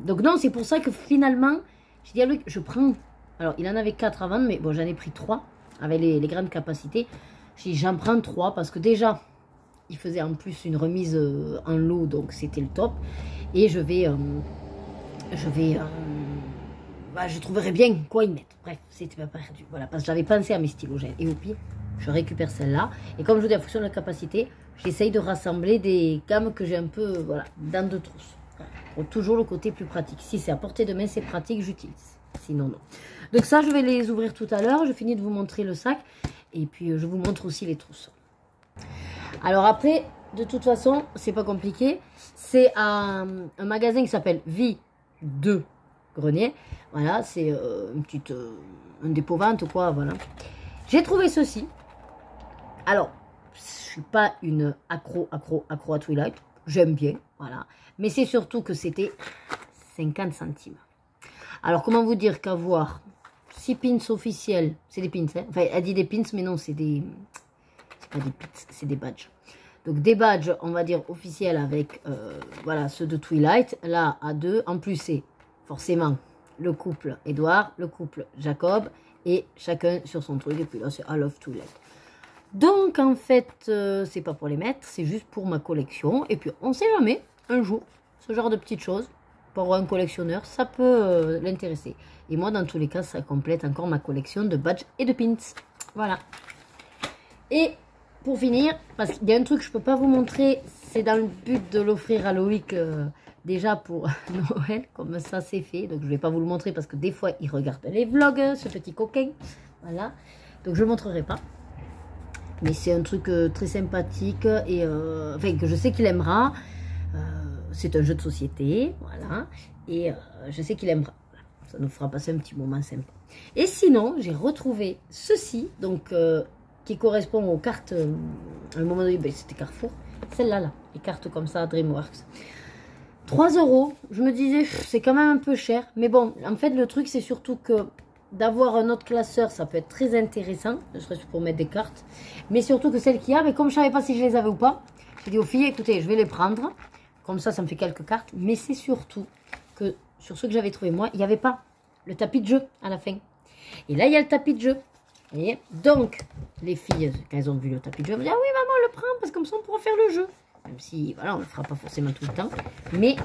Donc, non, c'est pour ça que, finalement, j'ai dit à Loïc, je prends... Alors, il en avait 4 avant, mais bon, j'en ai pris 3 avec les grandes capacités. J'ai dit, j'en prends 3 parce que déjà, il faisait en plus une remise en lot, donc c'était le top. Et je trouverais bien quoi y mettre. Bref, c'était pas perdu. Voilà, parce que j'avais pensé à mes stylos gel. Et au pire, je récupère celle-là. Et comme je vous dis, en fonction de la capacité, j'essaye de rassembler des gammes que j'ai un peu, voilà, dans 2 trousses. Voilà, pour toujours le côté plus pratique. Si c'est à portée de main, c'est pratique, j'utilise. Sinon, non. Donc ça, je vais les ouvrir tout à l'heure. Je finis de vous montrer le sac. Et puis, je vous montre aussi les trousses. Alors après, de toute façon, c'est pas compliqué. C'est un magasin qui s'appelle Vie de Grenier. Voilà, c'est un dépôt-vente, quoi, voilà. J'ai trouvé ceci. Alors, je suis pas une accro à Twilight. J'aime bien, voilà. Mais c'est surtout que c'était 50 centimes. Alors, comment vous dire qu'avoir 6 pins officiels, c'est des pins, hein. Enfin, elle dit des pins, mais non, c'est des... C'est pas des pins, c'est des badges. Donc, des badges, on va dire, officiels avec, voilà, ceux de Twilight. Là, à 2. En plus, c'est forcément le couple Edouard, le couple Jacob, et chacun sur son truc. Et puis là, c'est I Love Twilight. Donc, en fait, c'est pas pour les mettre, c'est juste pour ma collection. Et puis, on sait jamais, un jour, ce genre de petites choses, pour un collectionneur, ça peut l'intéresser. Et moi, dans tous les cas, ça complète encore ma collection de badges et de pins. Voilà. Et pour finir, parce qu'il y a un truc que je ne peux pas vous montrer, c'est dans le but de l'offrir à Loïc déjà pour Noël, comme ça c'est fait. Donc je ne vais pas vous le montrer parce que des fois, il regarde les vlogs, ce petit coquin. Voilà. Donc je ne le montrerai pas. Mais c'est un truc très sympathique et enfin, que je sais qu'il aimera. C'est un jeu de société, voilà. Et je sais qu'il aimera. Ça nous fera passer un petit moment sympa. Et sinon, j'ai retrouvé ceci, donc qui correspond aux cartes. À un moment donné, ben, c'était Carrefour. Celle-là, là, les cartes comme ça, DreamWorks. 3 €. Je me disais, c'est quand même un peu cher. Mais bon, en fait, le truc, c'est surtout que d'avoir un autre classeur, ça peut être très intéressant. Ne serait-ce pour mettre des cartes. Mais surtout que celle qu'il y a, mais comme je ne savais pas si je les avais ou pas, j'ai dit aux filles, écoutez, je vais les prendre. Comme ça me fait quelques cartes. Mais c'est surtout que sur ceux que j'avais trouvé moi, il n'y avait pas le tapis de jeu à la fin. Et là, il y a le tapis de jeu. Vous voyez? Donc, les filles, quand elles ont vu le tapis de jeu, elles me disent, ah oui, maman, on le prend, parce que comme ça, on pourra faire le jeu. Même si, voilà, on ne le fera pas forcément tout le temps. Mais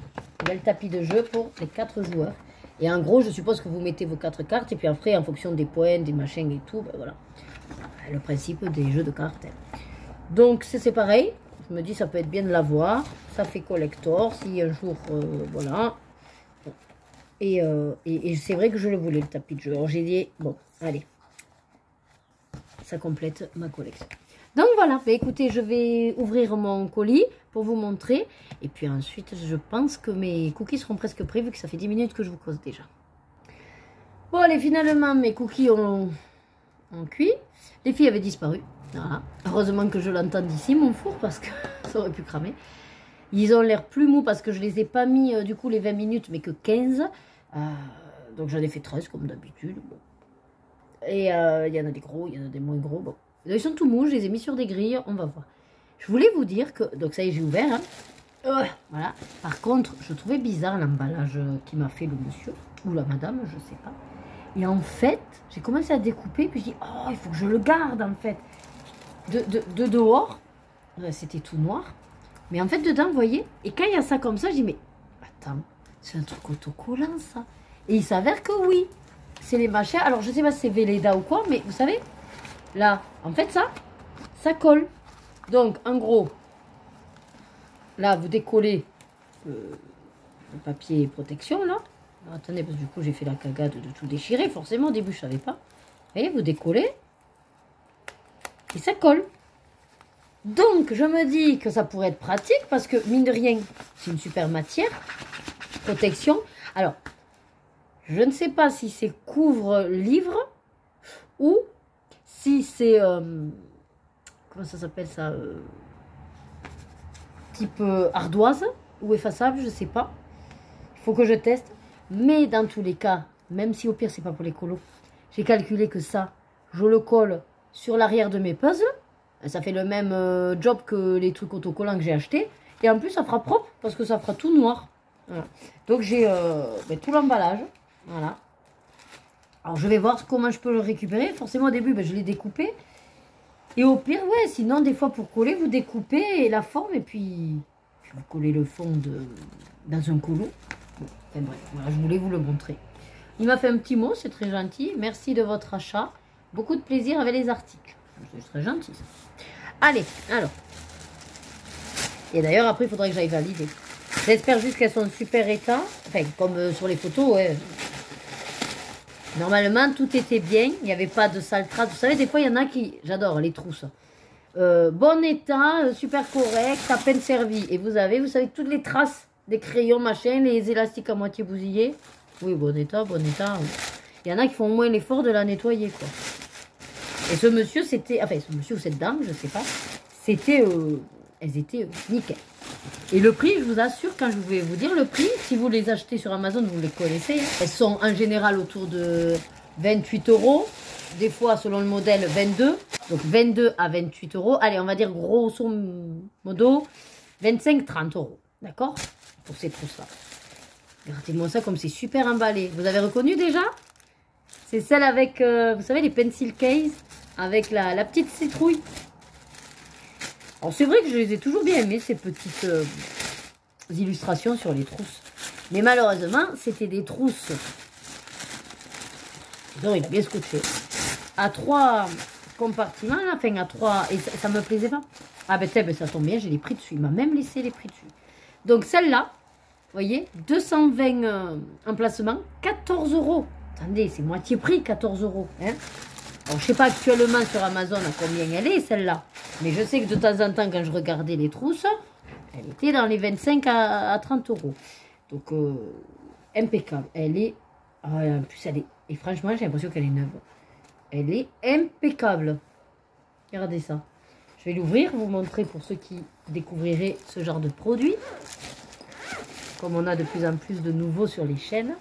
il y a le tapis de jeu pour les 4 joueurs. Et en gros, je suppose que vous mettez vos 4 cartes. Et puis après, en fonction des points, des machins et tout, ben voilà. Le principe des jeux de cartes. Donc, c'est pareil. Je me dis, ça peut être bien de l'avoir. Ça fait collector. Si un jour, voilà. Et c'est vrai que je le voulais, le tapis de jeu. Alors, j'ai dit, bon, allez. Ça complète ma collection. Donc, voilà. Bah, écoutez, je vais ouvrir mon colis pour vous montrer. Et puis ensuite, je pense que mes cookies seront presque prêts, vu que ça fait 10 minutes que je vous cause déjà. Bon, allez, finalement, mes cookies ont en cuit. Les filles avaient disparu. Voilà. Heureusement que je l'entends d'ici, mon four, parce que ça aurait pu cramer. Ils ont l'air plus mous parce que je les ai pas mis du coup les 20 minutes, mais que 15. Donc j'en ai fait 13 comme d'habitude. Bon. Et il y en a des gros, il y en a des moins gros. Bon. Ils sont tout mous, je les ai mis sur des grilles, on va voir. Je voulais vous dire que... Donc ça y est, j'ai ouvert. Hein. Voilà. Par contre, je trouvais bizarre l'emballage qui m'a fait le monsieur, ou la madame, je sais pas. Et en fait, j'ai commencé à découper, puis je dis, oh, il faut que je le garde en fait. De dehors, c'était tout noir. Mais en fait, dedans, vous voyez, et quand il y a ça comme ça, je dis, mais attends, c'est un truc autocollant ça. Et il s'avère que oui, c'est les machins. Alors, je sais pas si c'est Velleda ou quoi, mais vous savez, là, en fait, ça colle. Donc, en gros, là, vous décollez le papier protection, là. Alors, attendez, parce que du coup, j'ai fait la cagade de tout déchirer. Forcément, au début, je savais pas. Vous voyez, vous décollez. Et ça colle. Donc, je me dis que ça pourrait être pratique parce que, mine de rien, c'est une super matière. Protection. Alors, je ne sais pas si c'est couvre-livre ou si c'est... comment ça s'appelle ça type ardoise ou effaçable, je ne sais pas. Il faut que je teste. Mais dans tous les cas, même si au pire, c'est pas pour les colos, j'ai calculé que ça, je le colle sur l'arrière de mes puzzles. Ça fait le même job que les trucs autocollants que j'ai achetés. Et en plus, ça fera propre parce que ça fera tout noir. Voilà. Donc, j'ai tout l'emballage. Voilà. Alors, je vais voir comment je peux le récupérer. Forcément, au début, je l'ai découpé. Et au pire, ouais, sinon, des fois, pour coller, vous découpez la forme et puis vous collez le fond dans un colo. Bon, enfin, bref, voilà, je voulais vous le montrer. Il m'a fait un petit mot, c'est très gentil. Merci de votre achat. Beaucoup de plaisir avec les articles. C'est très gentil, ça. Allez, alors. Et d'ailleurs, après, il faudrait que j'aille valider. J'espère juste qu'elles sont en super état. Enfin, comme sur les photos, ouais. Normalement, tout était bien. Il n'y avait pas de sale trace. Vous savez, des fois, il y en a qui... J'adore les trousses. Bon état, super correct, à peine servi. Et vous savez, toutes les traces des crayons, machin, les élastiques à moitié bousillés. Oui, bon état, bon état. Oui. Il y en a qui font au moins l'effort de la nettoyer, quoi. Et ce monsieur, c'était... Enfin, ce monsieur ou cette dame, je sais pas. C'était... elles étaient nickel. Et le prix, je vous assure, quand je vais vous dire le prix, si vous les achetez sur Amazon, vous les connaissez. Elles sont en général autour de 28 €. Des fois, selon le modèle, 22. Donc 22 à 28 €. Allez, on va dire grosso modo 25-30 €. D'accord? Pour ces trousses-là. Regardez-moi ça comme c'est super emballé. Vous avez reconnu déjà? C'est celle avec, vous savez, les pencil case avec la petite citrouille. Alors, c'est vrai que je les ai toujours bien aimées, ces petites illustrations sur les trousses. Mais malheureusement, c'était des trousses. Donc, il est bien scotché. À 3 compartiments, là, enfin à 3... Et ça me plaisait pas. Ah ben, ça tombe bien, j'ai les prix dessus. Il m'a même laissé les prix dessus. Donc, celle-là, vous voyez, 220 emplacements, 14 €. Attendez, c'est moitié prix, 14 €. Hein. Alors, je sais pas actuellement sur Amazon à combien elle est, celle-là. Mais je sais que de temps en temps, quand je regardais les trousses, elle était dans les 25 à 30 €. Donc, impeccable. Elle est... en plus, elle est... Et franchement, j'ai l'impression qu'elle est neuve. Elle est impeccable. Regardez ça. Je vais l'ouvrir, vous montrer pour ceux qui découvriraient ce genre de produit. Comme on a de plus en plus de nouveaux sur les chaînes.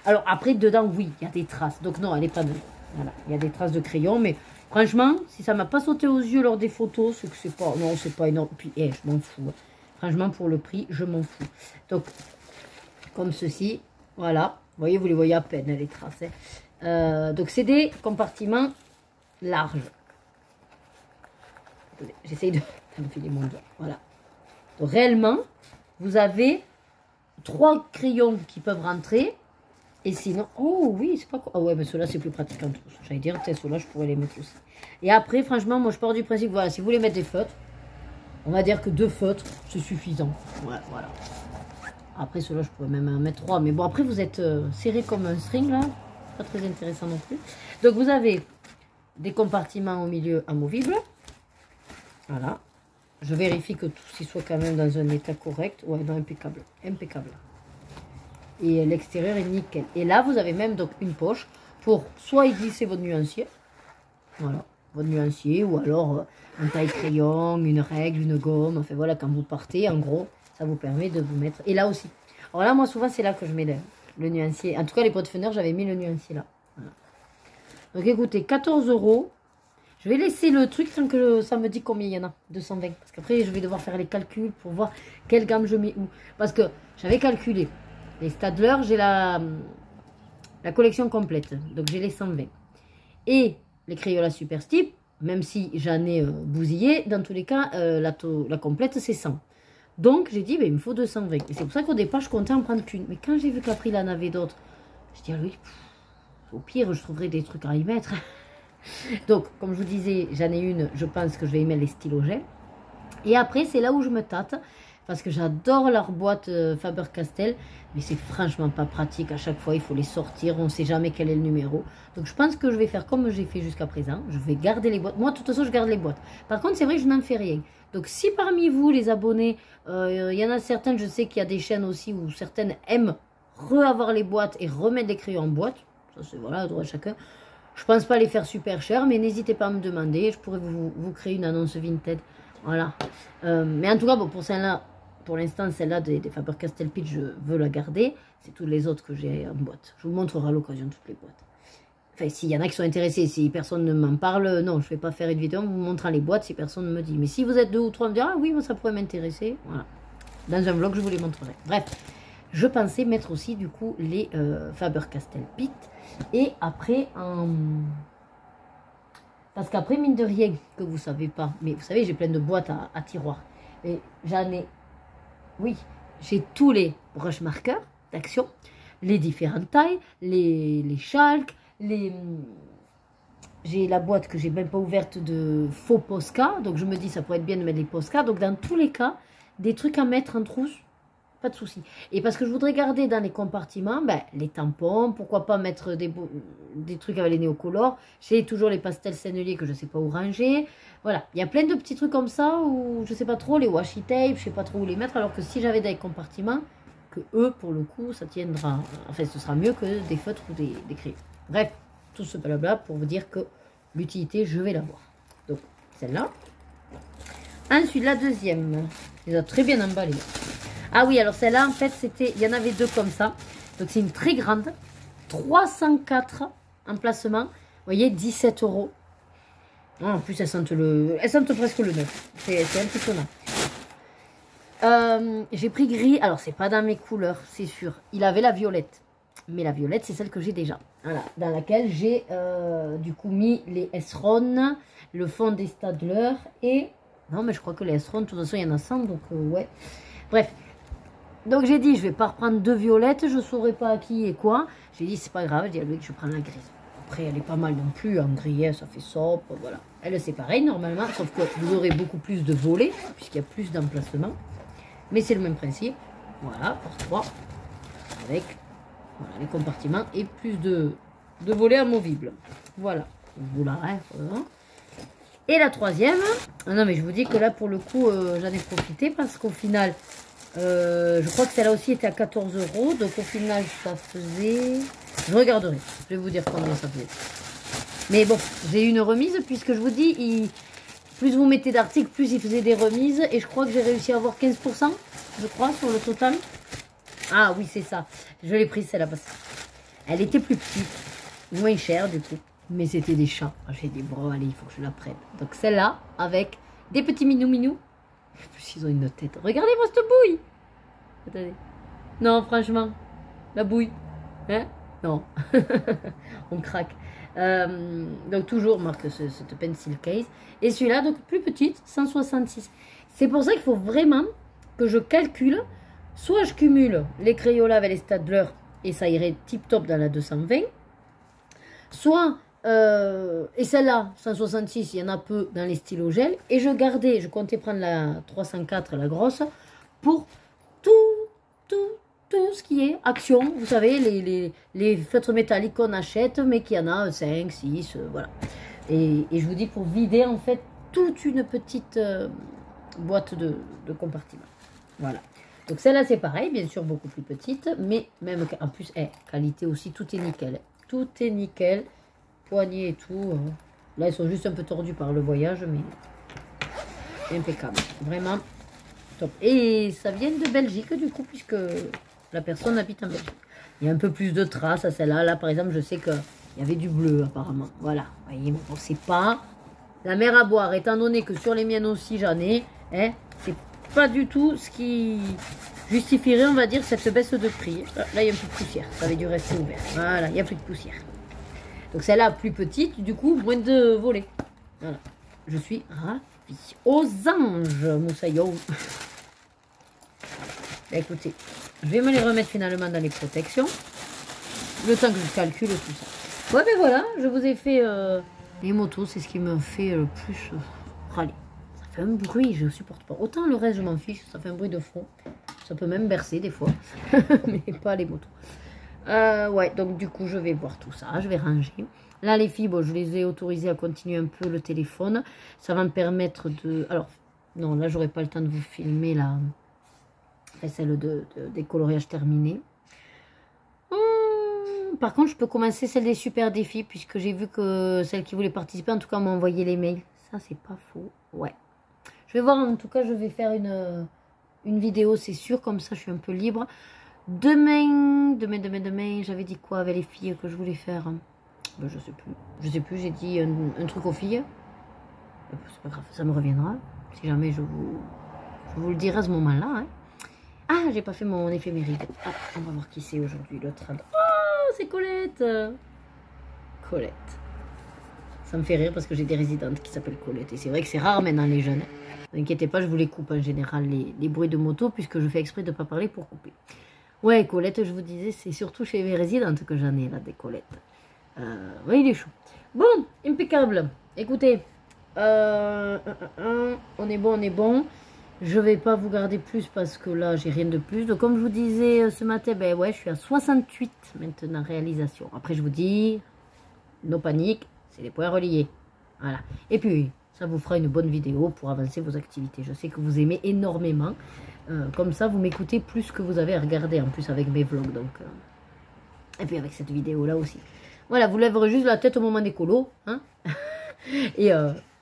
Alors, après, dedans, oui, il y a des traces. Donc, non, elle n'est pas neuve. Voilà, il y a des traces de crayon, mais franchement, si ça m'a pas sauté aux yeux lors des photos, c'est que c'est pas... Non, c'est pas énorme. Puis, je m'en fous. Franchement, pour le prix, je m'en fous. Donc, comme ceci, voilà. Vous voyez, vous les voyez à peine, les traces. Hein. Donc, c'est des compartiments larges. J'essaye de... Ça me fait des doigts. Voilà. Donc, réellement, vous avez 3 crayons qui peuvent rentrer. Et sinon... Oh, oui, c'est pas quoi. Ah ouais, mais ceux-là, c'est plus pratique en trousse. J'allais dire, ceux-là, je pourrais les mettre aussi. Et après, franchement, moi, je pars du principe, voilà, si vous voulez mettre des feutres, on va dire que 2 feutres, c'est suffisant. Ouais, voilà. Après, ceux-là, je pourrais même en mettre 3. Mais bon, après, vous êtes serré comme un string, là. Pas très intéressant non plus. Donc, vous avez des compartiments au milieu amovibles. Voilà. Je vérifie que tout s'y soit quand même dans un état correct. Ouais, non, impeccable. Impeccable. Et l'extérieur est nickel. Et là, vous avez même donc une poche pour soit y glisser votre nuancier. Voilà, votre nuancier, ou alors un taille-crayon, une règle, une gomme. Enfin voilà, quand vous partez, en gros, ça vous permet de vous mettre. Et là aussi. Alors là, moi, souvent, c'est là que je mets le nuancier. En tout cas, les pots de fenêtre, j'avais mis le nuancier là. Voilà. Donc écoutez, 14 €. Je vais laisser le truc tant que ça me dit combien il y en a. 220. Parce qu'après, je vais devoir faire les calculs pour voir quelle gamme je mets où. Parce que j'avais calculé. Les Stadler, j'ai la collection complète. Donc j'ai les 120. Et les Crayola Super Stip, même si j'en ai bousillé, dans tous les cas, la complète, c'est 100. Donc j'ai dit, ben, il me faut 220. Et c'est pour ça qu'au départ, je comptais en prendre qu'une. Mais quand j'ai vu qu'après, il en avait d'autres, je dis à lui, au pire, je trouverai des trucs à y mettre. Donc, comme je vous disais, j'en ai une, je pense que je vais y mettre les stylos gel. Et après, c'est là où je me tâte, parce que j'adore leur boîte Faber-Castell, mais c'est franchement pas pratique. À chaque fois, il faut les sortir, on ne sait jamais quel est le numéro. Donc, je pense que je vais faire comme j'ai fait jusqu'à présent. Je vais garder les boîtes. Moi, de toute façon, je garde les boîtes. Par contre, c'est vrai que je n'en fais rien. Donc, si parmi vous, les abonnés, il y en a certaines, je sais qu'il y a des chaînes aussi où certaines aiment re-avoir les boîtes et remettre les crayons en boîte. Ça, c'est voilà, le droit de chacun. Je pense pas les faire super cher, mais n'hésitez pas à me demander. Je pourrais vous créer une annonce Vinted. Voilà. Mais en tout cas, bon, pour celle-là, pour l'instant, celle-là des Faber-Castell Pitch, je veux la garder. C'est toutes les autres que j'ai en boîte. Je vous montrerai à l'occasion toutes les boîtes. Enfin, s'il y en a qui sont intéressés, si personne ne m'en parle, non, je ne vais pas faire une vidéo en vous montrant les boîtes si personne ne me dit. Mais si vous êtes 2 ou 3, me dire, ah oui, moi, ça pourrait m'intéresser. Voilà. Dans un vlog, je vous les montrerai. Bref, je pensais mettre aussi, du coup, les Faber-Castell Pitch. Et après, parce qu'après, mine de rien, que vous savez pas, mais vous savez, j'ai plein de boîtes à tiroirs. Et j'en ai, oui, j'ai tous les brush marqueurs d'action, les différentes tailles, les chalques, j'ai la boîte que j'ai même pas ouverte de faux Posca, donc je me dis ça pourrait être bien de mettre les Posca. Donc dans tous les cas, des trucs à mettre en trousse, pas de souci. Et parce que je voudrais garder dans les compartiments, ben, les tampons, pourquoi pas mettre des trucs avec les néocolores. J'ai toujours les pastels senneliers que je sais pas où ranger. Voilà, il y a plein de petits trucs comme ça où je sais pas trop, les washi tape, je sais pas trop où les mettre. Alors que si j'avais des compartiments, que eux, pour le coup, ça tiendra. Enfin, ce sera mieux que des feutres ou des crayons. Bref, tout ce blabla pour vous dire que l'utilité, je vais l'avoir. Donc, celle-là. Ensuite, la deuxième. Je les ai très bien emballées. Ah oui, alors celle-là, en fait, il y en avait 2 comme ça. Donc, c'est une très grande. 304 emplacements. Vous voyez, 17 €. Oh, en plus, elles sentent presque le neuf. C'est impressionnant. J'ai pris gris. Alors, c'est pas dans mes couleurs, c'est sûr. Il avait la violette. Mais la violette, c'est celle que j'ai déjà. Voilà, dans laquelle j'ai du coup mis les S-Ron, le fond des Stadler et... Non, mais je crois que les S-Ron, de toute façon, il y en a 100, donc ouais. Bref. Donc, j'ai dit, je vais pas reprendre 2 violettes, je saurais pas à qui et quoi. J'ai dit, c'est pas grave, j'ai dit à lui que je prends la grise. Après, elle est pas mal non plus, en gris, ça fait sobre, voilà. Elle, c'est pareil, normalement, sauf que vous aurez beaucoup plus de volets, puisqu'il y a plus d'emplacements. Mais c'est le même principe. Voilà, pour 3, avec... Voilà, les compartiments et plus de volets amovibles. Voilà. Vous la rêve. Et la troisième. Ah non, mais je vous dis que là, pour le coup, j'en ai profité parce qu'au final, je crois que celle-là aussi était à 14 €. Donc au final, ça faisait... Je regarderai. Je vais vous dire combien ça faisait. Mais bon, j'ai eu une remise puisque je vous dis, plus vous mettez d'articles, plus il faisait des remises. Et je crois que j'ai réussi à avoir 15%, je crois, sur le total. Ah oui, c'est ça. Je l'ai prise celle-là parce qu'elle était plus petite, moins chère du coup. Mais c'était des chats. J'ai dit, bon, allez, il faut que je la prenne. Donc celle-là, avec des petits minous. En plus, ils ont une tête. Regardez-moi cette bouille. Attendez. Non, franchement, la bouille. Hein? Non. On craque. Donc toujours, marque cette pencil case. Et celui-là, donc plus petite, 166. C'est pour ça qu'il faut vraiment que je calcule. Soit je cumule les Crayola avec les Stadler et ça irait tip top dans la 220. Soit, et celle-là, 166, il y en a peu dans les stylos gel. Et je comptais prendre la 304, la grosse, pour tout ce qui est action. Vous savez, les feutres métalliques qu'on achète, mais qu'il y en a 5, 6, voilà. Et je vous dis pour vider en fait toute une petite boîte de compartiments. Voilà. Donc celle-là, c'est pareil, bien sûr, beaucoup plus petite, mais même en plus, qualité aussi, tout est nickel. Tout est nickel, poignée et tout. Là, ils sont juste un peu tordus par le voyage, mais impeccable. Vraiment top. Et ça vient de Belgique, du coup, puisque la personne habite en Belgique. Il y a un peu plus de traces à celle-là. Là, par exemple, je sais qu'il y avait du bleu, apparemment. Voilà. Vous voyez, on ne sait pas. La mer à boire, étant donné que sur les miennes aussi, j'en ai, hein, c'est pas du tout ce qui justifierait, on va dire, cette baisse de prix. Là, il y a un peu de poussière. Ça avait dû rester ouvert. Voilà, il n'y a plus de poussière. Donc, celle-là, plus petite, du coup, moins de volets. Voilà. Je suis ravie. Aux anges, Moussaillon. Bah, écoutez, je vais me les remettre finalement dans les protections. Le temps que je calcule tout ça. Ouais, ben voilà, je vous ai fait les motos. C'est ce qui me fait le plus râler. Ça fait un bruit, je supporte pas. Autant le reste, je m'en fiche. Ça fait un bruit de fond. Ça peut même bercer des fois. Mais pas les motos. Ouais, donc du coup, je vais voir tout ça. Je vais ranger. Là, les filles, bon, je les ai autorisées à continuer un peu le téléphone. Ça va me permettre de... Alors, non, là, j'aurai pas le temps de vous filmer là. Celle des coloriages terminés. Par contre, je peux commencer celle des super défis, puisque j'ai vu que celles qui voulaient participer, en tout cas, m'ont envoyé les mails. Ça, c'est pas faux. Ouais. Je vais voir, en tout cas, je vais faire une vidéo, c'est sûr. Comme ça, je suis un peu libre. Demain, j'avais dit quoi avec les filles que je voulais faire? Ben, je sais plus. Je sais plus, j'ai dit un truc aux filles. C'est pas grave, ça me reviendra. Si jamais je vous le dirai à ce moment-là. Hein. Ah, j'ai pas fait mon éphéméride. Ah, on va voir qui c'est aujourd'hui, l'autre. Oh, c'est Colette. Colette. Ça me fait rire parce que j'ai des résidentes qui s'appellent Colette. Et c'est vrai que c'est rare maintenant les jeunes. Ne vous inquiétez pas, je vous les coupe en général, les bruits de moto, puisque je fais exprès de ne pas parler pour couper. Ouais, Colette, je vous disais, c'est surtout chez mes résidentes que j'en ai là, des Colettes. Oui, il est chou. Bon, impeccable. Écoutez, on est bon, on est bon. Je vais pas vous garder plus parce que là, j'ai rien de plus. Donc, comme je vous disais ce matin, ben ouais, je suis à 68 maintenant réalisation. Après, je vous dis, no panique, c'est les points reliés. Voilà. Et puis, ça vous fera une bonne vidéo pour avancer vos activités. Je sais que vous aimez énormément. Comme ça, vous m'écoutez plus que vous avez à regarder, en plus avec mes vlogs. Donc, et puis avec cette vidéo-là aussi. Voilà, vous lèverez juste la tête au moment des colos. Hein. Et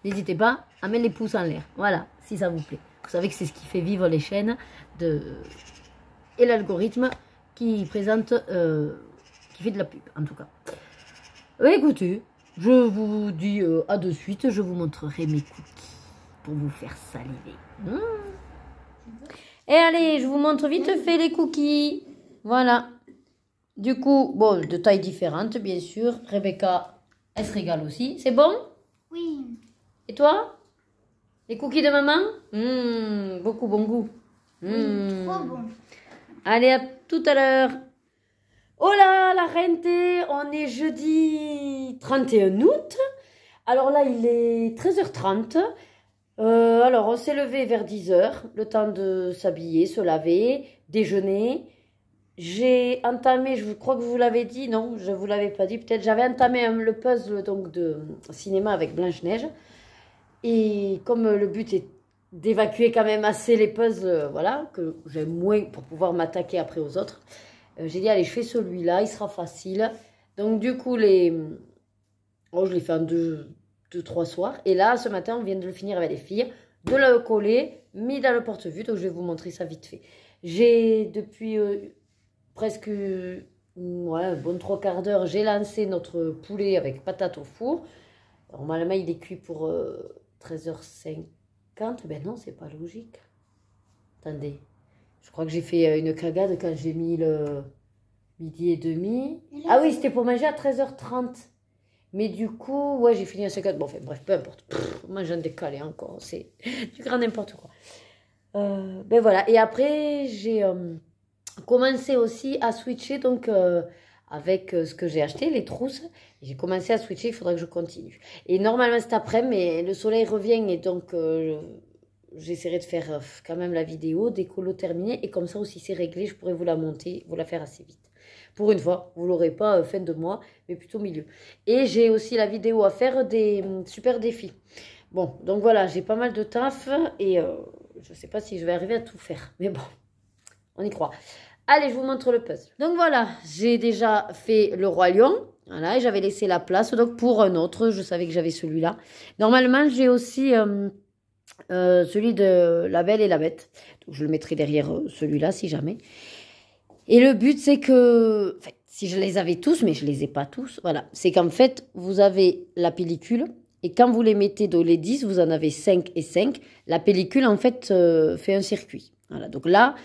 n'hésitez pas à mettre les pouces en l'air. Voilà, si ça vous plaît. Vous savez que c'est ce qui fait vivre les chaînes et l'algorithme qui présente, qui fait de la pub, en tout cas. Écoutez, je vous dis à de suite. Je vous montrerai mes cookies pour vous faire saliver. Et allez, je vous montre vite fait les cookies. Voilà. Du coup, bon, de taille différente, bien sûr. Rebecca, elle se régale aussi. C'est bon? Oui. Et toi? Les cookies de maman? Beaucoup bon goût. Oui, trop bon. Allez, à tout à l'heure. Oh là, la renté, on est jeudi 31 août. Alors là, il est 13h30. Alors, on s'est levé vers 10h. Le temps de s'habiller, se laver, déjeuner. J'ai entamé, je crois que vous l'avez dit, non, je ne vous l'avais pas dit. Peut-être j'avais entamé le puzzle donc, de cinéma avec Blanche-Neige. Et comme le but est d'évacuer quand même assez les puzzles, voilà, que j'aime moins pour pouvoir m'attaquer après aux autres, j'ai dit, allez, je fais celui-là, il sera facile. Donc du coup, je l'ai fait en 2-3 soirs. Et là, ce matin, on vient de le finir avec les filles, de le coller, mis dans le porte-vue. Donc je vais vous montrer ça vite fait. J'ai, depuis presque un bon 3/4 d'heure, j'ai lancé notre poulet avec patates au four. Normalement, il est cuit pour 13h50. Ben non, c'est pas logique. Attendez. Je crois que j'ai fait une cagade quand j'ai mis le 12h30. Ah oui, c'était pour manger à 13h30. Mais du coup, ouais, j'ai fini à 50. Bon, enfin, bref, peu importe. Moi, j'en décalé encore. C'est du grand n'importe quoi. Ben voilà. Et après, j'ai commencé aussi à switcher donc avec ce que j'ai acheté, les trousses. J'ai commencé à switcher, il faudra que je continue. Et normalement, cet après-midi, mais le soleil revient et donc j'essaierai de faire quand même la vidéo, des colos terminés. Et comme ça aussi, c'est réglé, je pourrai vous la monter, vous la faire assez vite. Pour une fois, vous ne l'aurez pas fin de mois, mais plutôt milieu. Et j'ai aussi la vidéo à faire des super défis. Bon, donc voilà, j'ai pas mal de taf et je ne sais pas si je vais arriver à tout faire. Mais bon, on y croit. Allez, je vous montre le puzzle. Donc voilà, j'ai déjà fait le roi lion. Voilà, et j'avais laissé la place donc pour un autre. Je savais que j'avais celui-là. Normalement, j'ai aussi celui de La Belle et la Bête. Donc, je le mettrai derrière celui-là si jamais. Et le but, c'est que, enfin, si je les avais tous, mais je les ai pas tous, voilà, c'est qu'en fait, vous avez la pellicule. Et quand vous les mettez dans les 10, vous en avez 5 et 5. La pellicule, en fait, fait un circuit. Voilà, donc là,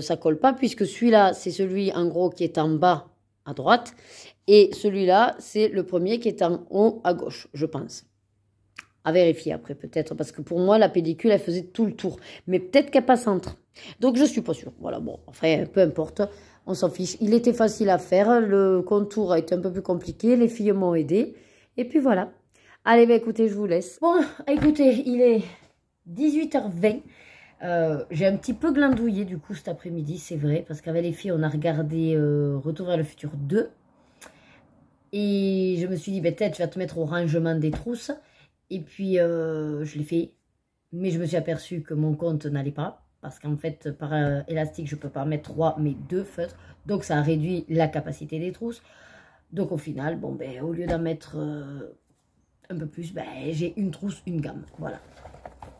ça colle pas puisque celui-là, c'est celui, en gros, qui est en bas à droite. Et celui-là, c'est le premier qui est en haut à gauche, je pense. À vérifier après, peut-être. Parce que pour moi, la pellicule, elle faisait tout le tour. Mais peut-être qu'elle passe entre. Donc, je suis pas sûre. Voilà, bon, enfin, peu importe. On s'en fiche. Il était facile à faire. Le contour a été un peu plus compliqué. Les filles m'ont aidé. Et puis, voilà. Allez, bah, écoutez, je vous laisse. Bon, écoutez, il est 18h20. J'ai un petit peu glandouillé du coup cet après-midi, c'est vrai. Parce qu'avec les filles, on a regardé Retour vers le futur 2. Et je me suis dit, peut-être tu vas te mettre au rangement des trousses. Et puis, je l'ai fait. Mais je me suis aperçue que mon compte n'allait pas. Parce qu'en fait, par élastique, je ne peux pas mettre 3, mais 2 feutres. Donc, ça a réduit la capacité des trousses. Donc, au final, bon, ben, au lieu d'en mettre un peu plus, ben, j'ai une trousse, une gamme. Voilà.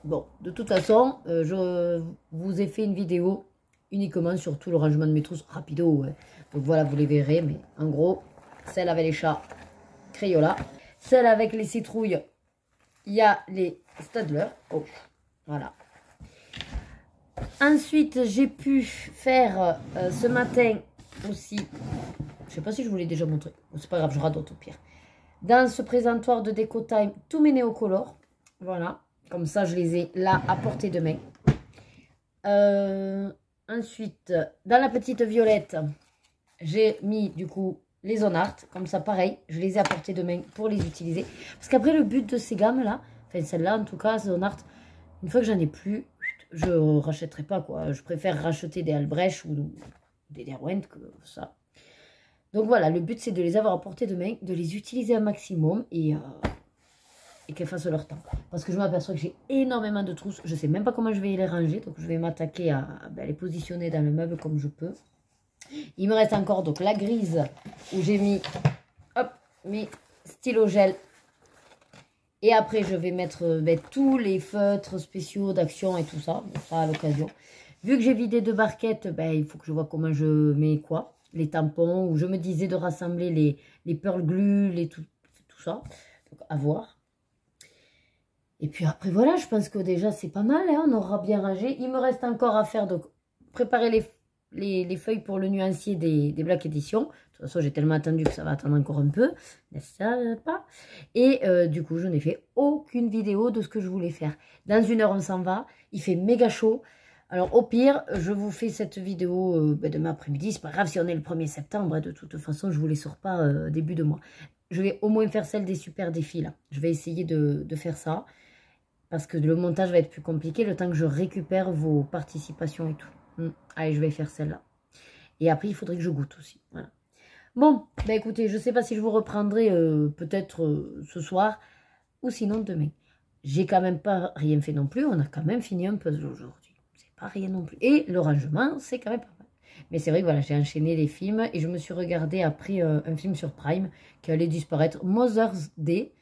Bon, de toute façon, je vous ai fait une vidéo uniquement sur tout le rangement de mes trousses. Rapido, ouais. Donc, voilà, vous les verrez. Mais en gros, celle avec les chats, Crayola. Celle avec les citrouilles, il y a les Stadler. Oh, voilà. Ensuite, j'ai pu faire ce matin aussi, je sais pas si je vous l'ai déjà montré, c'est pas grave, je radote au pire. Dans ce présentoir de Déco Time, tous mes néocolores. Voilà, comme ça je les ai là à portée de main. Ensuite, dans la petite violette, j'ai mis du coup les On Art. Comme ça, pareil, je les ai à portée de main pour les utiliser. Parce qu'après, le but de ces gammes-là, enfin celle-là en tout cas, ces On Art, une fois que j'en ai plus, je ne rachèterai pas, quoi. Je préfère racheter des Albrecht ou des Derwent que ça. Donc voilà, le but c'est de les avoir à portée de main, de les utiliser un maximum et qu'elles fassent leur temps. Parce que je m'aperçois que j'ai énormément de trousses. Je ne sais même pas comment je vais les ranger. Donc je vais m'attaquer à les positionner dans le meuble comme je peux. Il me reste encore donc la grise où j'ai mis hop, mes stylos gel. Et après, je vais mettre tous les feutres spéciaux d'action et tout ça. Bon, ça à l'occasion. Vu que j'ai vidé 2 barquettes, il faut que je vois comment je mets quoi. Les tampons, ou je me disais de rassembler les pearl glue, tout ça. Donc, à voir. Et puis après, voilà, je pense que déjà, c'est pas mal. Hein, on aura bien rangé. Il me reste encore à faire, donc, préparer les feuilles pour le nuancier des Black Edition. De toute façon, j'ai tellement attendu que ça va attendre encore un peu. N'est-ce pas? Et du coup, je n'ai fait aucune vidéo de ce que je voulais faire. Dans 1 heure, on s'en va. Il fait méga chaud. Alors, au pire, je vous fais cette vidéo demain après-midi. C'est pas grave si on est le 1er septembre. De toute façon, je ne vous les sors pas début de mois. Je vais au moins faire celle des super défis, là. Je vais essayer de faire ça. Parce que le montage va être plus compliqué le temps que je récupère vos participations et tout. Allez, je vais faire celle-là. Et après, il faudrait que je goûte aussi. Voilà. Bon, écoutez, je ne sais pas si je vous reprendrai peut-être ce soir ou sinon demain. J'ai quand même pas rien fait non plus. On a quand même fini un puzzle aujourd'hui. C'est pas rien non plus. Et le rangement, c'est quand même pas mal. Mais c'est vrai que voilà, j'ai enchaîné les films et je me suis regardé après un film sur Prime qui allait disparaître, Mother's Day.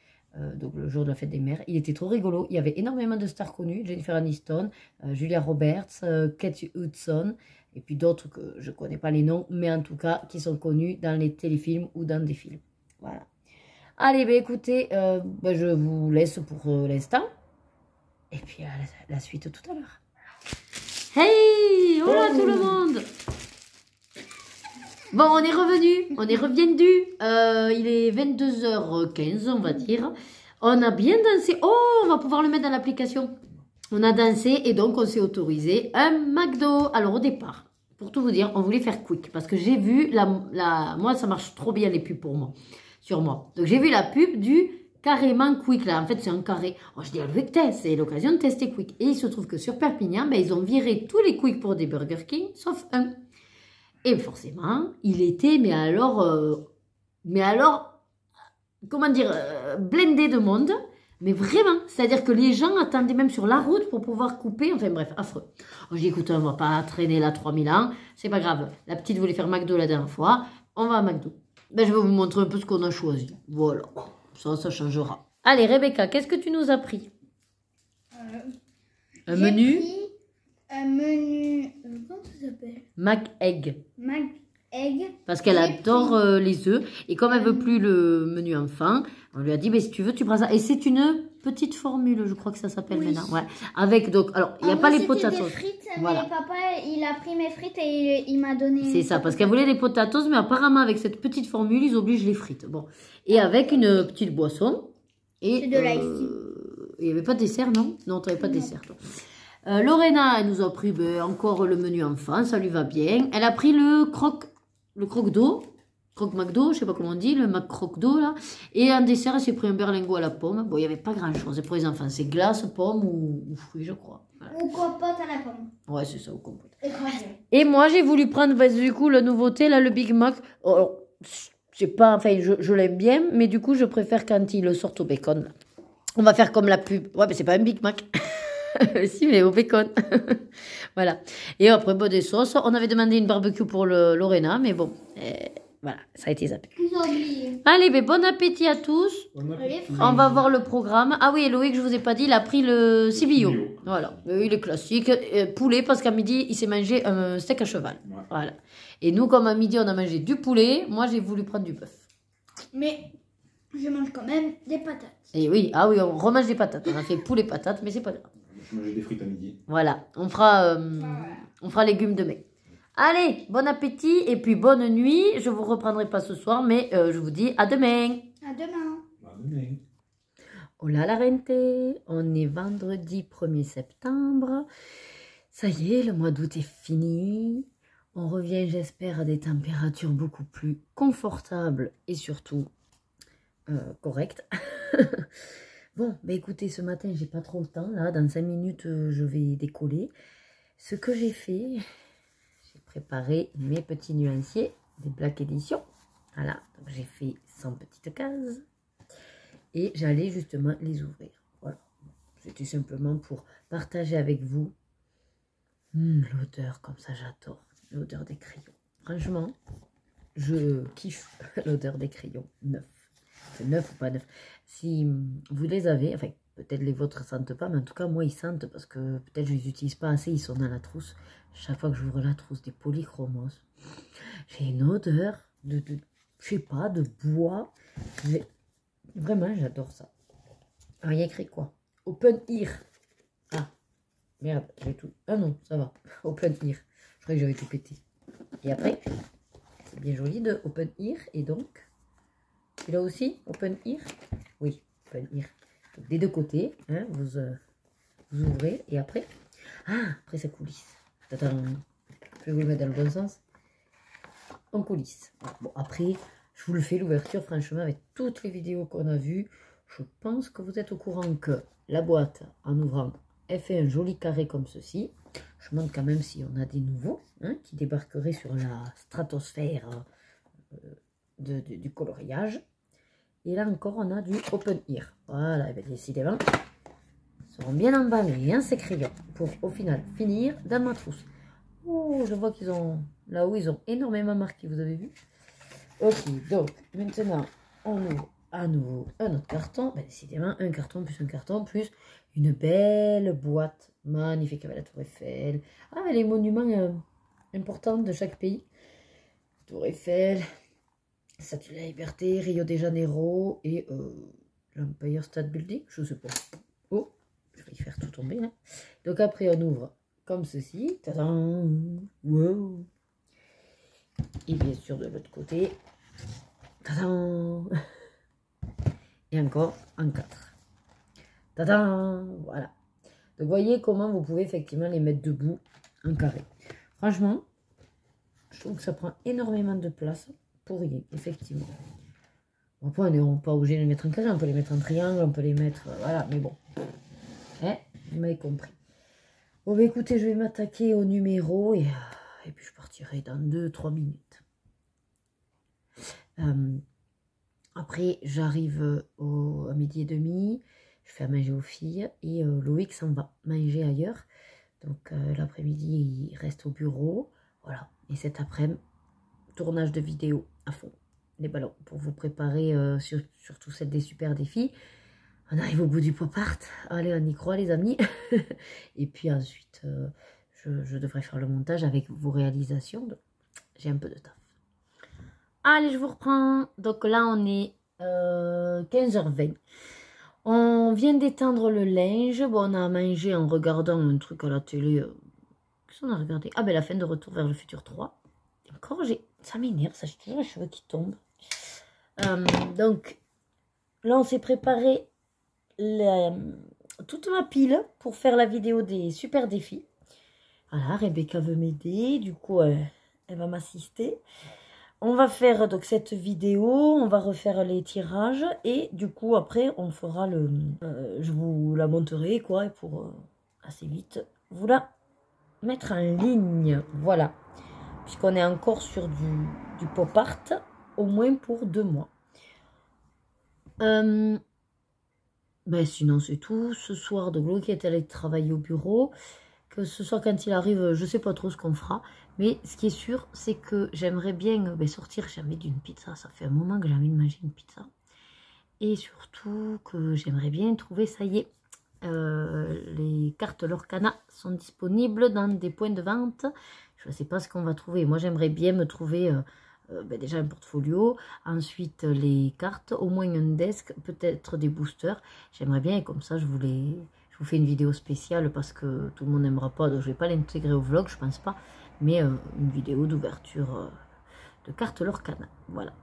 Donc le jour de la fête des mères, il était trop rigolo. Il y avait énormément de stars connues, Jennifer Aniston, Julia Roberts, Kate Hudson, et puis d'autres que je ne connais pas les noms, mais en tout cas qui sont connus dans les téléfilms ou dans des films. Voilà. Allez, écoutez, je vous laisse pour l'instant. Et puis la suite tout à l'heure. Hey, hola tout le monde. Bon, on est revenu, on est reviendu. Il est 22h15, on va dire. On a bien dansé. Oh, on va pouvoir le mettre dans l'application. On a dansé et donc on s'est autorisé un McDo. Alors au départ, pour tout vous dire, on voulait faire quick. Parce que j'ai vu, moi ça marche trop bien les pubs pour moi, sur moi. Donc j'ai vu la pub du carrément quick là. En fait c'est un carré. Oh, je dis à Louis que c'est l'occasion de tester quick. Et il se trouve que sur Perpignan, ils ont viré tous les quick pour des Burger King, sauf un. Et forcément, il était, mais alors, comment dire, blindé de monde. Mais vraiment, c'est-à-dire que les gens attendaient même sur la route pour pouvoir couper. Enfin bref, affreux. J'ai dit, écoute, on va pas traîner là 3000 ans. C'est pas grave. La petite voulait faire McDo la dernière fois. On va à McDo. Ben, je vais vous montrer un peu ce qu'on a choisi. Voilà, ça changera. Allez, Rebecca, qu'est-ce que tu nous as pris? Un menu un menu, comment ça s'appelle? Mac Egg. Mac Egg. Parce qu'elle J'ai adore les œufs. Et comme elle veut plus le menu enfant, on lui a dit, mais si tu veux, tu prends ça. Et c'est une petite formule, je crois que ça s'appelle Oui. maintenant. Ouais. Avec, donc, alors, il n'y a En pas vrai, les c'était potatoes. des frites, Voilà. mais papa, il a pris mes frites et il m'a donné... C'est ça, parce qu'elle voulait les potatoes, mais apparemment, avec cette petite formule, ils obligent les frites. Bon. Et avec une petite boisson. Et C'est de l'ice tea. il n'y avait pas de dessert, non? Non, tu n'avais pas de dessert. Toi. Lorena, elle nous a pris encore le menu enfant, ça lui va bien. Elle a pris le croque d'eau, croque McDo, je sais pas comment on dit, le Mac croque d'eau là. Et en dessert, elle s'est pris un berlingot à la pomme. Bon, il n'y avait pas grand chose pour les enfants, c'est glace, pomme ou fruits, je crois. Voilà. Ou compote à la pomme. Ouais, c'est ça, au compote. Écrasé. Et moi, j'ai voulu prendre, du coup, la nouveauté, là, le Big Mac. Alors, c'est pas, enfin, je l'aime bien, mais du coup, je préfère quand il le sortent au bacon. Là. On va faire comme la pub. Ouais, mais c'est pas un Big Mac. Si, mais au bacon. Voilà. Et après, bon, des sauces. On avait demandé une barbecue pour le Lorena, mais bon, voilà, ça a été zappé. Ils ont oublié. Allez, ben, bon appétit à tous. On va voir le programme. Ah oui, Loïc, je vous ai pas dit, il a pris le CBO. Voilà, il est classique. Poulet, parce qu'à midi, il s'est mangé un steak à cheval. Ouais. Voilà. Et nous, comme à midi, on a mangé du poulet, moi, j'ai voulu prendre du bœuf. Mais je mange quand même des patates. Et oui, ah oui, on remange des patates. On a fait poulet patates, mais c'est pas grave. Je mangeais des frites à midi. Voilà, on fera légumes demain. Allez, bon appétit et puis bonne nuit. Je vous reprendrai pas ce soir, mais je vous dis à demain. À demain. À demain. Hola la rente, on est vendredi 1er septembre. Ça y est, le mois d'août est fini. On revient, j'espère, à des températures beaucoup plus confortables et surtout correctes. Bon, bah écoutez, ce matin, j'ai pas trop le temps. Là, dans 5 minutes, je vais décoller. Ce que j'ai fait, j'ai préparé mes petits nuanciers des Black Edition. Voilà, donc j'ai fait 100 petites cases. Et j'allais justement les ouvrir. Voilà, c'était simplement pour partager avec vous l'odeur, comme ça j'adore. L'odeur des crayons. Franchement, je kiffe l'odeur des crayons neufs. C'est neuf ou pas neuf. Si vous les avez, enfin, peut-être les vôtres ne sentent pas, mais en tout cas, moi, ils sentent parce que peut-être je ne les utilise pas assez, ils sont dans la trousse. Chaque fois que j'ouvre la trousse des polychromos, j'ai une odeur de je sais pas, de bois. Vraiment, j'adore ça. Alors, il y a écrit quoi? Open Ear. Ah, merde, j'ai tout. Ah non, ça va. Open Ear. Je croyais que j'avais tout pété. Et après, c'est bien joli de Open Ear. Et donc, celui-là aussi, Open Ear. Oui, Open Ear. Donc, des deux côtés, hein, vous ouvrez. Et après, après ça coulisse. Attends, je vais vous le mettre dans le bon sens. On coulisse. Bon, après, je vous le fais l'ouverture, franchement, avec toutes les vidéos qu'on a vues. Je pense que vous êtes au courant que la boîte, en ouvrant, elle fait un joli carré comme ceci. Je me demande quand même si on a des nouveaux qui débarqueraient sur la stratosphère du coloriage. Et là encore, on a du Open Ear. Voilà, et bien, décidément, ils seront bien emballés, hein, ces crayons, pour au final finir dans ma trousse. Oh, je vois qu'ils ont, là où ils ont énormément marqué, vous avez vu? Ok, donc maintenant, on ouvre à nouveau un autre carton. Ben, décidément, un carton plus une belle boîte magnifique avec la Tour Eiffel. Ah, les monuments importants de chaque pays. Tour Eiffel, Statue de la Liberté, Rio de Janeiro et l'Empire State Building, je sais pas. Oh, je vais y faire tout tomber là. Donc après, on ouvre comme ceci. Tadam! Wow! Et bien sûr, de l'autre côté, tadam! Et encore en 4. Tadam! Voilà. Donc, voyez comment vous pouvez effectivement les mettre debout en carré. Franchement, je trouve que ça prend énormément de place pour rien, effectivement. Bon, après, on n'est pas obligé de les mettre en carré, on peut les mettre en triangle, on peut les mettre, voilà, mais bon. Vous m'avez compris. Bon, bah, écoutez, je vais m'attaquer au numéro et puis je partirai dans 2-3 minutes. Après, j'arrive à 12h30, je fais à manger aux filles et Loïc s'en va manger ailleurs. Donc l'après-midi, il reste au bureau. Voilà. Et cet après-midi, tournage de vidéo à fond. les ballons pour vous préparer surtout celle des super défis. On arrive au bout du pop art. Allez, on y croit les amis. Et puis ensuite, je devrais faire le montage avec vos réalisations. J'ai un peu de taf. Allez, je vous reprends. Donc là, on est 15h20. On vient d'étendre le linge. Bon, on a mangé en regardant un truc à la télé. Qu'est-ce qu'on a regardé? Ah ben la fin de Retour vers le futur 3. Encore, ça m'énerve, ça, j'ai toujours les cheveux qui tombent. Donc, là, on s'est préparé toute ma pile pour faire la vidéo des super défis. Voilà, Rebecca veut m'aider. Du coup, elle va m'assister. On va faire donc cette vidéo, on va refaire les tirages et du coup après on fera je vous la monterai quoi pour assez vite vous la mettre en ligne. Voilà, puisqu'on est encore sur du pop art au moins pour 2 mois. Ben sinon c'est tout. Ce soir de Glo qui est allé travailler au bureau. Que ce soir quand il arrive, je sais pas trop ce qu'on fera. Mais ce qui est sûr, c'est que j'aimerais bien sortir. J'ai envie d'une pizza. Ça fait un moment que j'ai envie de manger une pizza. Et surtout que j'aimerais bien trouver, ça y est, les cartes Lorcana sont disponibles dans des points de vente. Je ne sais pas ce qu'on va trouver. Moi, j'aimerais bien me trouver déjà un portfolio. Ensuite, les cartes, au moins un desk, peut-être des boosters. J'aimerais bien et comme ça, je vous fais une vidéo spéciale parce que tout le monde n'aimera pas. Donc, je ne vais pas l'intégrer au vlog, je pense pas. Mais une vidéo d'ouverture de cartes Lorcana. Voilà.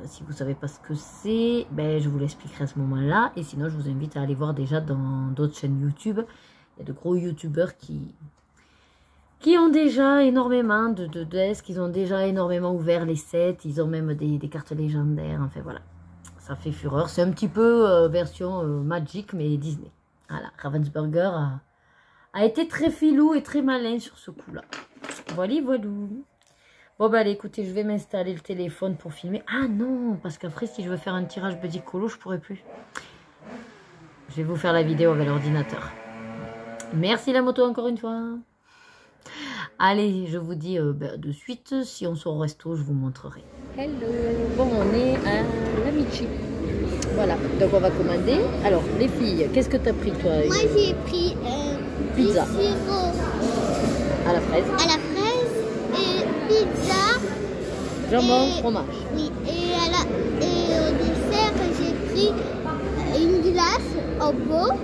Si vous ne savez pas ce que c'est, ben, je vous l'expliquerai à ce moment-là. Et sinon, je vous invite à aller voir déjà dans d'autres chaînes YouTube. Il y a de gros YouTubeurs qui ont déjà énormément de desks. Ils ont déjà énormément ouvert les sets. Ils ont même des cartes légendaires. Enfin, voilà. Ça fait fureur. C'est un petit peu version Magic, mais Disney. Voilà. Ravensburger a été très filou et très malin sur ce coup-là. Voilà, voilà. Bon, bah allez, écoutez, je vais m'installer le téléphone pour filmer. Ah non, parce qu'après, si je veux faire un tirage Buddy Colo, je pourrais plus. Je vais vous faire la vidéo avec l'ordinateur. Merci la moto encore une fois. Allez, je vous dis de suite. Si on sort au resto, je vous montrerai. Hello. Bon, on est à l'Amici. Voilà, donc on va commander. Alors, les filles, qu'est-ce que tu as pris toi? Moi, j'ai pris pizza. du sirop À la fraise. à la fraise et pizza. Jambon, Et- fromage. Oui, et au dessert, j'ai pris une glace au pot,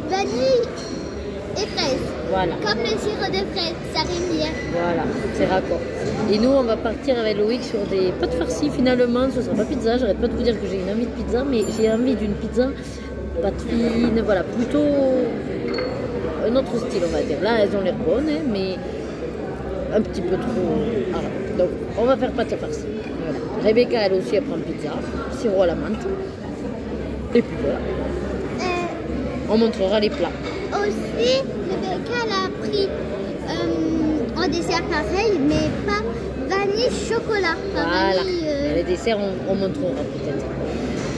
vanille et fraise. Voilà. Comme le sirop de fraise, ça rime bien. Voilà, c'est raccord. Et nous, on va partir avec Loïc sur des pâtes farcies. Finalement, ce sera pas pizza. J'arrête pas de vous dire que j'ai une envie de pizza, mais j'ai envie d'une pizza pâte fine. Voilà, plutôt un autre style, on va dire. Là, elles ont l'air bonnes, hein, mais un petit peu trop. Voilà. Donc, on va faire pâte farcie. Voilà. Rebecca, elle aussi, elle prend pizza, sirop à la menthe. Et puis voilà. On montrera les plats. Aussi, Rebecca elle a pris un dessert pareil, mais pas vanille chocolat. Pas Voilà. vanille, Les desserts, on montrera peut-être.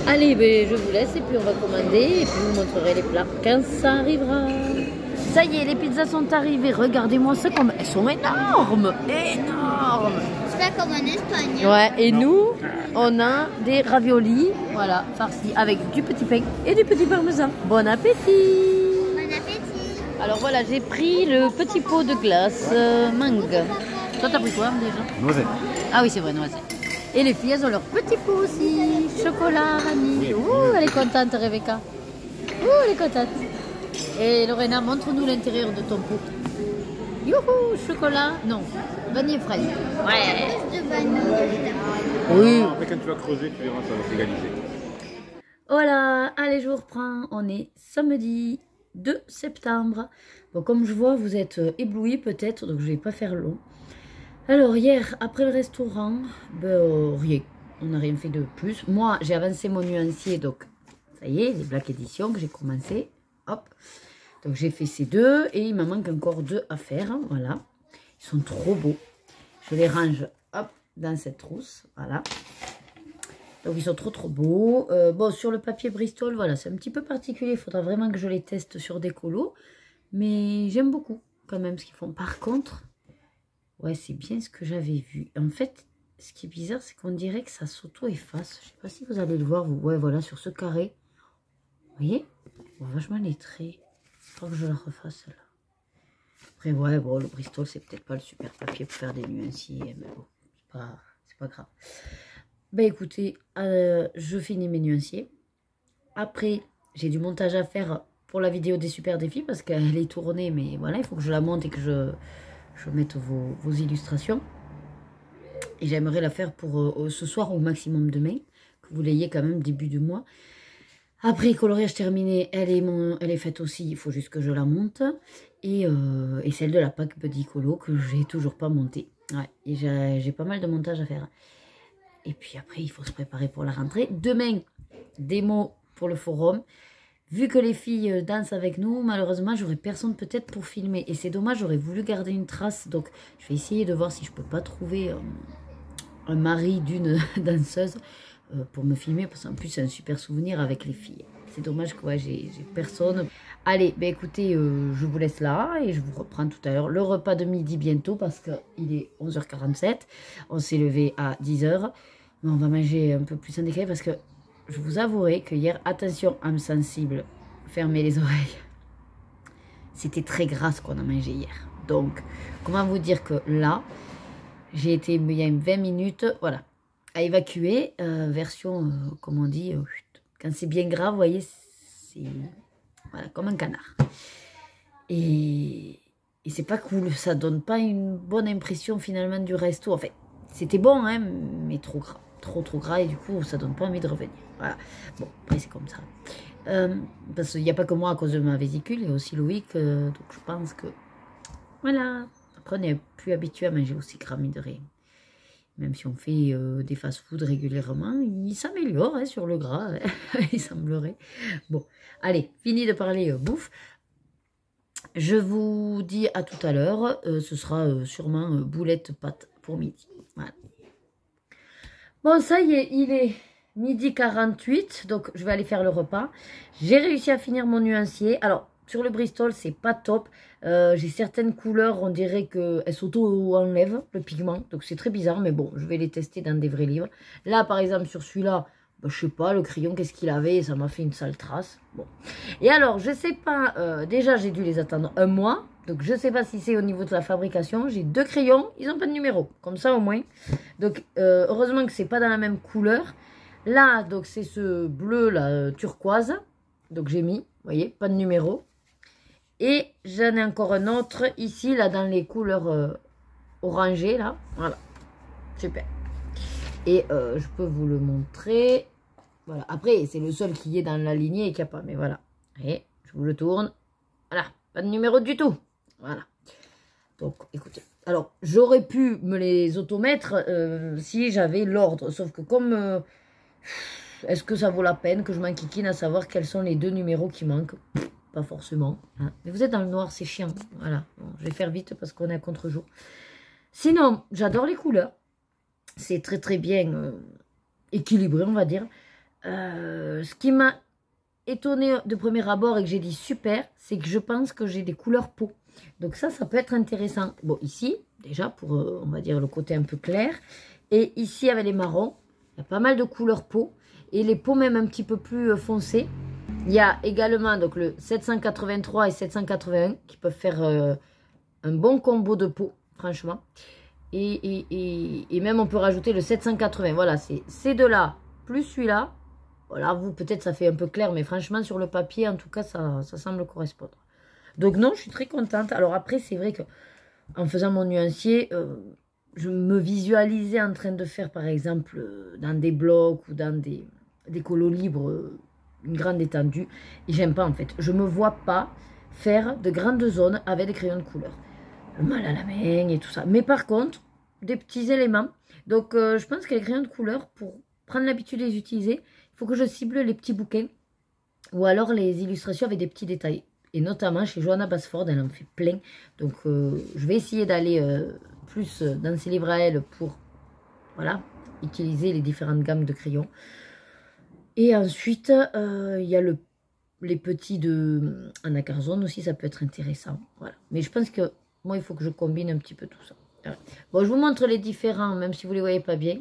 Allez, ben, je vous laisse et puis on va commander et puis je vous montrerai les plats quand ça arrivera. Ça y est, les pizzas sont arrivées. Regardez-moi ça comme elles sont énormes. Énormes. c'est pas comme en Espagne. Ouais, et nous, on a des raviolis, voilà, farcis avec du petit pain et du petit parmesan. Bon appétit. Bon appétit. Alors voilà, j'ai pris le petit pot de glace mangue. Toi, t'as pris quoi déjà? Noisette. Ah oui, c'est vrai, noisette. Et les filles, elles ont leur petit pot aussi. Chocolat, vanille. Ouh, elle est contente, Rebecca. Ouh, elle est contente. Et Lorena, montre-nous l'intérieur de ton pot. Youhou, chocolat. Non, vanille et fraise. Ouais. Plus de vanille. Oui. Après, quand tu vas creuser, tu verras, ça va s'égaliser. Voilà, allez, je vous reprends. On est samedi 2 septembre. Bon, comme je vois, vous êtes éblouis peut-être, donc je vais pas faire long. Alors, hier, après le restaurant, ben, rien. On n'a rien fait de plus. Moi, j'ai avancé mon nuancier, donc ça y est, les Black Edition que j'ai commencé. Hop. Donc, j'ai fait ces deux et il m'en manque encore 2 à faire. Voilà. Ils sont trop beaux. Je les range, hop, dans cette trousse. Voilà. Donc, ils sont trop beaux. Bon, sur le papier Bristol, voilà, c'est un petit peu particulier. Il faudra vraiment que je les teste sur des colos. Mais j'aime beaucoup quand même ce qu'ils font. Par contre, ouais, c'est bien ce que j'avais vu. En fait, ce qui est bizarre, c'est qu'on dirait que ça s'auto-efface. Je sais pas si vous allez le voir. Ouais, voilà, sur ce carré. Vous voyez? On voit vachement les traits. Il faut que je la refasse là. Après, ouais, bon, le Bristol, c'est peut-être pas le super papier pour faire des nuanciers. Mais bon, c'est pas grave. Ben écoutez, je finis mes nuanciers. Après, j'ai du montage à faire pour la vidéo des super défis parce qu'elle est tournée. Mais voilà, il faut que je la monte et que je mette vos illustrations. Et j'aimerais la faire pour ce soir au maximum demain. Que vous l'ayez quand même début du mois. Après, coloriage terminé, elle est faite aussi. Il faut juste que je la monte. Et celle de la PAC Buddy Colo que j'ai toujours pas montée. Ouais, et j'ai pas mal de montage à faire. Et puis après, il faut se préparer pour la rentrée. Demain, démo pour le forum. Vu que les filles dansent avec nous, malheureusement, j'aurai personne peut-être pour filmer. Et c'est dommage, j'aurais voulu garder une trace. Donc, je vais essayer de voir si je peux pas trouver un mari d'une danseuse pour me filmer. Parce qu'en plus, c'est un super souvenir avec les filles. C'est dommage que ouais, j'ai personne. Allez, ben écoutez, je vous laisse là et je vous reprends tout à l'heure. Le repas de midi bientôt parce qu'il est 11h47. On s'est levé à 10h. Mais on va manger un peu plus en décalé parce que je vous avouerai que hier, attention, âme sensible, fermez les oreilles. C'était très gras ce qu'on a mangé hier. Donc, comment vous dire que là, j'ai été, il y a 20 minutes, voilà, à évacuer, version, comme on dit, quand c'est bien gras, vous voyez, c'est voilà, comme un canard. Et c'est pas cool, ça donne pas une bonne impression finalement du resto. En fait, c'était bon, hein, mais trop gras. Trop gras et du coup ça donne pas envie de revenir. Voilà. Bon, après c'est comme ça. Parce qu'il n'y a pas que moi à cause de ma vésicule, il y a aussi Loïc. Donc je pense que voilà. Après on n'est plus habitué à manger aussi gras de rien. Même si on fait des fast-food régulièrement, il s'améliore hein, sur le gras, hein, il semblerait. Bon, allez, fini de parler bouffe. Je vous dis à tout à l'heure. Ce sera sûrement boulette pâte pour midi. Voilà. Bon, ça y est, il est midi 48, donc je vais aller faire le repas. J'ai réussi à finir mon nuancier. Alors, sur le Bristol, c'est pas top. J'ai certaines couleurs, on dirait qu'elles s'auto-enlèvent le pigment. Donc, c'est très bizarre, mais bon, je vais les tester dans des vrais livres. Là, par exemple, sur celui-là, bah, je sais pas, le crayon, qu'est-ce qu'il avait? Ça m'a fait une sale trace. Bon. Et alors, je sais pas, déjà, j'ai dû les attendre un mois. Donc, je ne sais pas si c'est au niveau de la fabrication. J'ai 2 crayons, ils n'ont pas de numéro. Comme ça, au moins. Donc, heureusement que c'est pas dans la même couleur. Là, donc, c'est ce bleu, là, turquoise. Donc, j'ai mis, vous voyez, pas de numéro. Et j'en ai encore un autre ici, là, dans les couleurs orangées, là. Voilà. Super. Et je peux vous le montrer. Voilà. Après, c'est le seul qui est dans la lignée et qui n'a pas. Mais voilà. Et je vous le tourne. Voilà. Pas de numéro du tout. Voilà. Donc, écoutez. Alors, j'aurais pu me les automettre si j'avais l'ordre. Sauf que comme... est-ce que ça vaut la peine que je m'enquiquine à savoir quels sont les 2 numéros qui manquent? Pas forcément. Hein. Mais vous êtes dans le noir, c'est chiant. Voilà. Bon, je vais faire vite parce qu'on est à contre-jour. Sinon, j'adore les couleurs. C'est très très bien équilibré, on va dire. Ce qui m'a étonné de premier abord et que j'ai dit super, c'est que je pense que j'ai des couleurs peau. Donc ça peut être intéressant. Bon, ici, déjà, pour, on va dire, le côté un peu clair. Et ici, avec les marrons, il y a pas mal de couleurs peau. Et les peaux même un petit peu plus foncées. Il y a également donc, le 783 et 781 qui peuvent faire un bon combo de peau, franchement. Et même, on peut rajouter le 780. Voilà, c'est ces deux-là, plus celui-là. Voilà, vous, peut-être, ça fait un peu clair, mais franchement, sur le papier, en tout cas, ça semble correspondre. Donc, non, je suis très contente. Alors, après, c'est vrai que en faisant mon nuancier, je me visualisais en train de faire, par exemple, dans des blocs ou dans des colos libres, une grande étendue. Et j'aime pas, en fait. Je me vois pas faire de grandes zones avec des crayons de couleur. Le mal à la main et tout ça. Mais par contre, des petits éléments. Donc, je pense que les crayons de couleur, pour prendre l'habitude de les utiliser, il faut que je cible les petits bouquins ou alors les illustrations avec des petits détails. Et notamment chez Johanna Basford, elle en fait plein. Donc, je vais essayer d'aller plus dans ses livres à elle pour, voilà, utiliser les différentes gammes de crayons. Et ensuite, il y a les petits de Anna Carzone aussi, ça peut être intéressant. Voilà. Mais je pense que moi, il faut que je combine un petit peu tout ça. Voilà. Bon, je vous montre les différents, même si vous ne les voyez pas bien.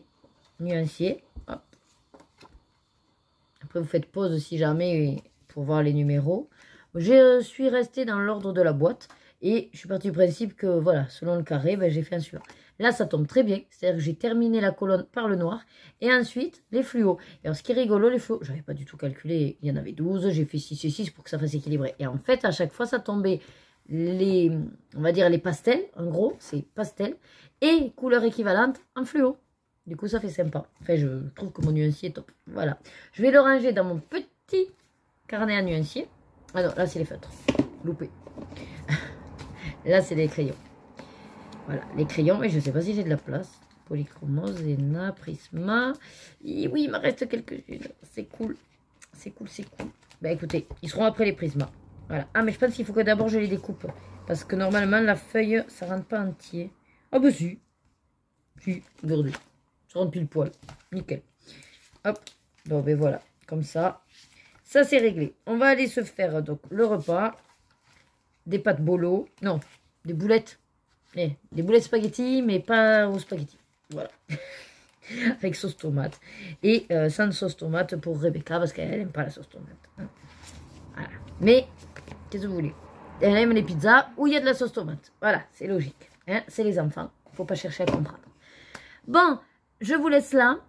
Nuanciers. Hop. Après, vous faites pause si jamais pour voir les numéros. Je suis restée dans l'ordre de la boîte. Et je suis partie du principe que, voilà, selon le carré, ben, j'ai fait un suivant. Là, ça tombe très bien. C'est-à-dire que j'ai terminé la colonne par le noir. Et ensuite, les fluos. Et alors, ce qui est rigolo, les fluos, j'avais pas du tout calculé. Il y en avait 12. J'ai fait 6 et 6 pour que ça fasse équilibré. Et en fait, à chaque fois, ça tombait on va dire les pastels. En gros, c'est pastel. Et couleur équivalente en fluo. Du coup, ça fait sympa. Enfin, je trouve que mon nuancier est top. Voilà. Je vais le ranger dans mon petit carnet à nuancier. Ah non, là, c'est les feutres. Loupé. Là, c'est les crayons. Voilà, les crayons. Et je ne sais pas si j'ai de la place. Polychromos, Zena, Prisma. Et oui, il me reste quelques-unes. C'est cool. C'est cool, c'est cool. Ben écoutez, ils seront après les Prismas. Voilà. Ah, mais je pense qu'il faut que d'abord je les découpe. Parce que normalement, la feuille, ça ne rentre pas entier. Ah, bah si. Si, aujourd'hui. Ça rentre pile poil. Nickel. Hop. Bon, ben voilà. Comme ça. Ça, c'est réglé. On va aller se faire donc le repas. Des pâtes bolo. Non, des boulettes. Des boulettes spaghetti, mais pas aux spaghetti. Voilà. Avec sauce tomate. Et sans sauce tomate pour Rebecca, parce qu'elle n'aime pas la sauce tomate. Voilà. Mais, qu'est-ce que vous voulez? Elle aime les pizzas où il y a de la sauce tomate. Voilà, c'est logique. Hein, c'est les enfants. Il ne faut pas chercher à comprendre. Bon, je vous laisse là.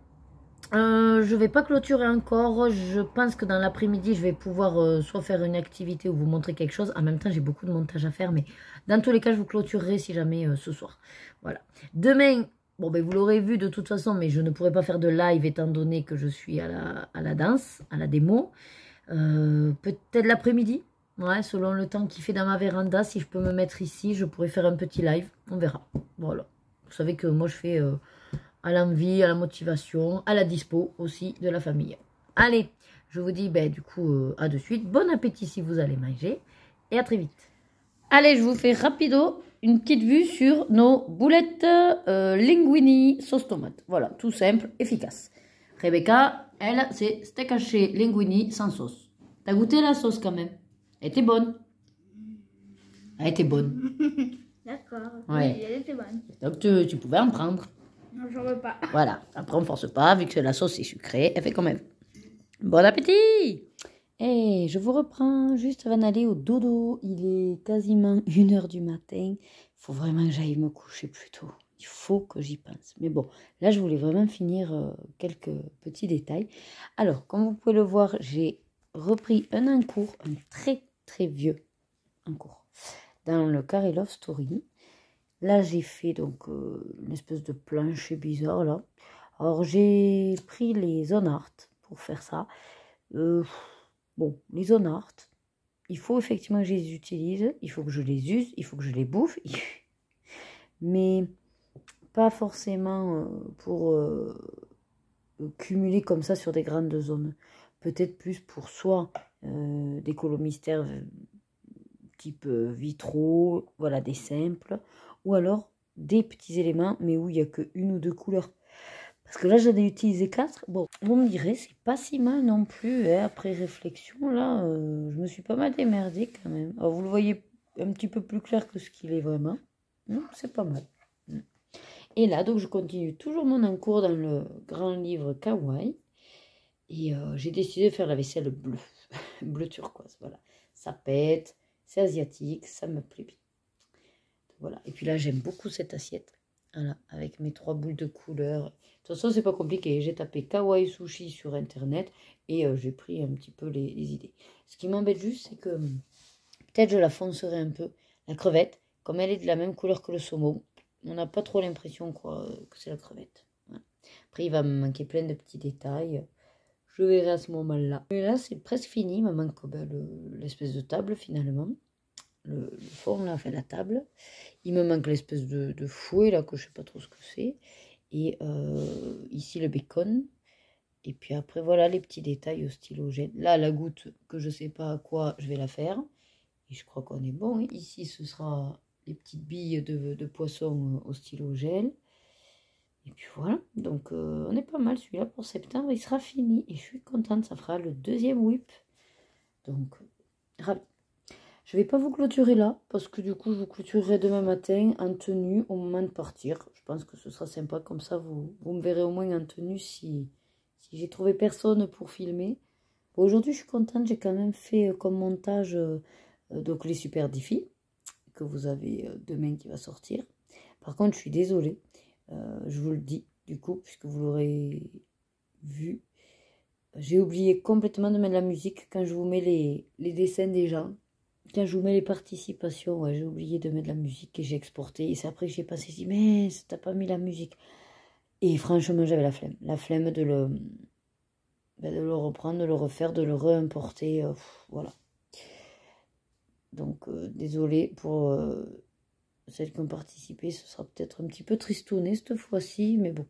Je vais pas clôturer encore. Je pense que dans l'après-midi, je vais pouvoir soit faire une activité ou vous montrer quelque chose. En même temps, j'ai beaucoup de montage à faire, mais dans tous les cas, je vous clôturerai si jamais ce soir. Voilà. Demain, bon, ben, vous l'aurez vu de toute façon, mais je ne pourrai pas faire de live étant donné que je suis à la danse, à la démo. Peut-être l'après-midi. Ouais, selon le temps qu'il fait dans ma véranda, si je peux me mettre ici, je pourrais faire un petit live. On verra. Voilà. Vous savez que moi, je fais... à l'envie, à la motivation, à la dispo aussi de la famille. Allez, je vous dis ben, du coup à de suite. Bon appétit si vous allez manger et à très vite. Allez, je vous fais rapido une petite vue sur nos boulettes linguini sauce tomate. Voilà, tout simple, efficace. Rebecca, elle, c'est steak haché linguini sans sauce. T'as goûté la sauce quand même? Elle était bonne. Elle était bonne. D'accord. Ouais. Oui, elle était bonne. Donc tu pouvais en prendre. Non, j'en veux pas. Voilà, après on force pas, vu que la sauce est sucrée, elle fait quand même. Bon appétit! Et je vous reprends juste avant d'aller au dodo. Il est quasiment 1h du matin. Il faut vraiment que j'aille me coucher plus tôt. Il faut que j'y pense. Mais bon, là je voulais vraiment finir quelques petits détails. Alors, comme vous pouvez le voir, j'ai repris un encours, un très très vieux encours, dans le Carré Love Story. Là, j'ai fait donc une espèce de plancher bizarre là. Alors, j'ai pris les Zone Art pour faire ça. Bon, les Zone Art, il faut effectivement que je les utilise. Il faut que je les use, il faut que je les bouffe. Mais pas forcément pour cumuler comme ça sur des grandes zones. Peut-être plus pour soit des colos mystères type vitraux, voilà, des simples. Ou alors des petits éléments, mais où il n'y a que 1 ou 2 couleurs. Parce que là, j'en ai utilisé 4. Bon, vous me direz, c'est pas si mal non plus. Hein. Après réflexion, là, je me suis pas mal démerdée quand même. Alors, vous le voyez un petit peu plus clair que ce qu'il est vraiment. C'est pas mal. Et là, donc, je continue toujours mon encours dans le grand livre Kawaii. Et j'ai décidé de faire la vaisselle bleue. Bleu turquoise, voilà. Ça pète, c'est asiatique, ça me plaît bien. Voilà. Et puis là, j'aime beaucoup cette assiette. Voilà, avec mes 3 boules de couleur. De toute façon, c'est pas compliqué. J'ai tapé Kawaii Sushi sur Internet et j'ai pris un petit peu les idées. Ce qui m'embête juste, c'est que peut-être je la foncerai un peu. La crevette, comme elle est de la même couleur que le saumon, on n'a pas trop l'impression que c'est la crevette. Voilà. Après, il va me manquer plein de petits détails. Je verrai à ce moment-là. Et là, c'est presque fini. Il me manque l'espèce de table finalement. Le fond là, enfin la table. Il me manque l'espèce de fouet là que je sais pas trop ce que c'est. Et ici le bacon. Et puis après voilà les petits détails au stylo gel. Là la goutte que je sais pas à quoi je vais la faire. Et je crois qu'on est bon. Ici ce sera les petites billes de poisson au stylo gel. Et puis voilà. Donc on est pas mal celui-là pour septembre. Il sera fini. Et je suis contente. Ça fera le 2e whip. Donc ravi. Je vais pas vous clôturer là, parce que du coup, je vous clôturerai demain matin en tenue au moment de partir. Je pense que ce sera sympa, comme ça, vous me verrez au moins en tenue si j'ai trouvé personne pour filmer. Bon, aujourd'hui, je suis contente, j'ai quand même fait comme montage donc les Super Diffy, que vous avez demain qui va sortir. Par contre, je suis désolée, je vous le dis, du coup, puisque vous l'aurez vu. J'ai oublié complètement de mettre la musique quand je vous mets les dessins des gens. Quand je vous mets les participations, ouais, j'ai oublié de mettre la musique et j'ai exporté. Et c'est après que j'ai passé, j'ai dit, mais t'as pas mis la musique. Et franchement, j'avais la flemme. La flemme de le reprendre, de le refaire, de le réimporter. Voilà. Donc, désolée pour celles qui ont participé. Ce sera peut-être un petit peu tristouné cette fois-ci. Mais bon,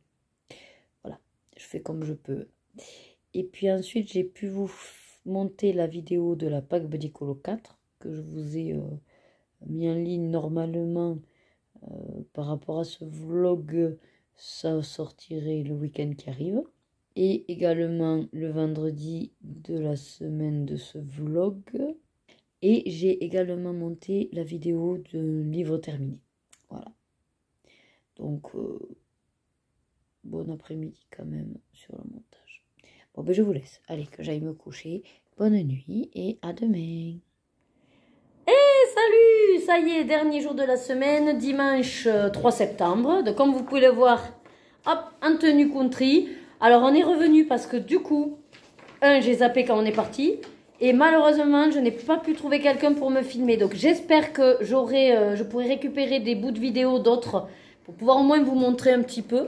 voilà. Je fais comme je peux. Et puis ensuite, j'ai pu vous monter la vidéo de la Pâques Budicolo 4 que je vous ai mis en ligne normalement par rapport à ce vlog. Ça sortirait le week-end qui arrive. Et également le vendredi de la semaine de ce vlog. Et j'ai également monté la vidéo de livre terminé. Voilà. Donc, bon après-midi quand même sur le montage. Bon, ben je vous laisse. Allez, que j'aille me coucher. Bonne nuit et à demain. Salut! Ça y est, dernier jour de la semaine, dimanche 3 septembre. Donc, comme vous pouvez le voir, hop, en tenue country. Alors, on est revenu parce que du coup, j'ai zappé quand on est parti. Et malheureusement, je n'ai pas pu trouver quelqu'un pour me filmer. Donc, j'espère que je pourrai récupérer des bouts de vidéo d'autres pour pouvoir au moins vous montrer un petit peu.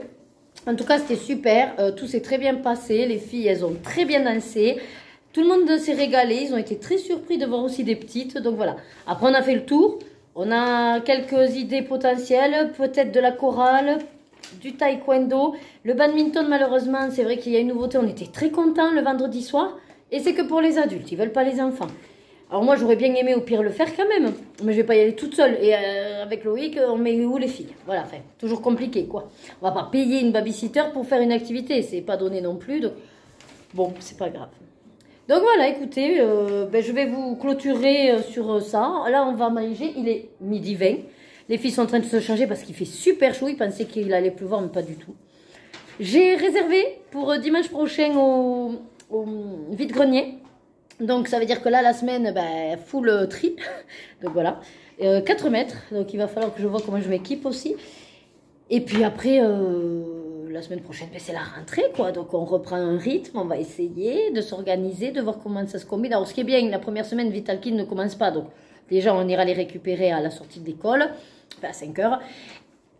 En tout cas, c'était super. Tout s'est très bien passé. Les filles, elles ont très bien dansé. Tout le monde s'est régalé. Ils ont été très surpris de voir aussi des petites. Donc voilà. Après, on a fait le tour. On a quelques idées potentielles. Peut-être de la chorale, du taekwondo. Le badminton, malheureusement, c'est vrai qu'il y a une nouveauté. On était très contents le vendredi soir. Et c'est que pour les adultes. Ils ne veulent pas les enfants. Alors moi, j'aurais bien aimé au pire le faire quand même. Mais je ne vais pas y aller toute seule. Et avec Loïc, on met où les filles? Voilà, enfin, toujours compliqué, quoi. On ne va pas payer une babysitter pour faire une activité. C'est pas donné non plus. Donc, bon, c'est pas grave. Donc voilà, écoutez, je vais vous clôturer sur ça. Là, on va manger. Il est 12h20. Les filles sont en train de se changer parce qu'il fait super chaud. Ils pensaient qu'il allait pleuvoir, mais pas du tout. J'ai réservé pour dimanche prochain au vide-grenier. Donc ça veut dire que là, la semaine, full tri. Donc voilà, 4 mètres. Donc il va falloir que je vois comment je m'équipe aussi. Et puis après, la semaine prochaine, c'est la rentrée, quoi. Donc on reprend un rythme, on va essayer de s'organiser, de voir comment ça se combine. Alors ce qui est bien, la première semaine, Vital Kids ne commence pas. Donc déjà, on ira les récupérer à la sortie de l'école, enfin à 5 h.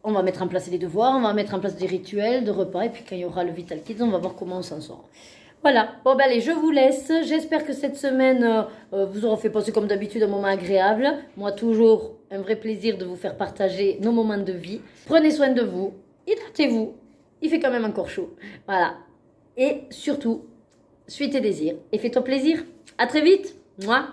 On va mettre en place les devoirs, on va mettre en place des rituels de repas. Et puis quand il y aura le Vital Kids, on va voir comment on s'en sort. Voilà, bon ben allez, je vous laisse. J'espère que cette semaine, vous aurez fait passer comme d'habitude un moment agréable. Moi, toujours un vrai plaisir de vous faire partager nos moments de vie. Prenez soin de vous, hydratez-vous. Il fait quand même encore chaud. Voilà. Et surtout, suis tes désirs et fais-toi plaisir. À très vite. Moi.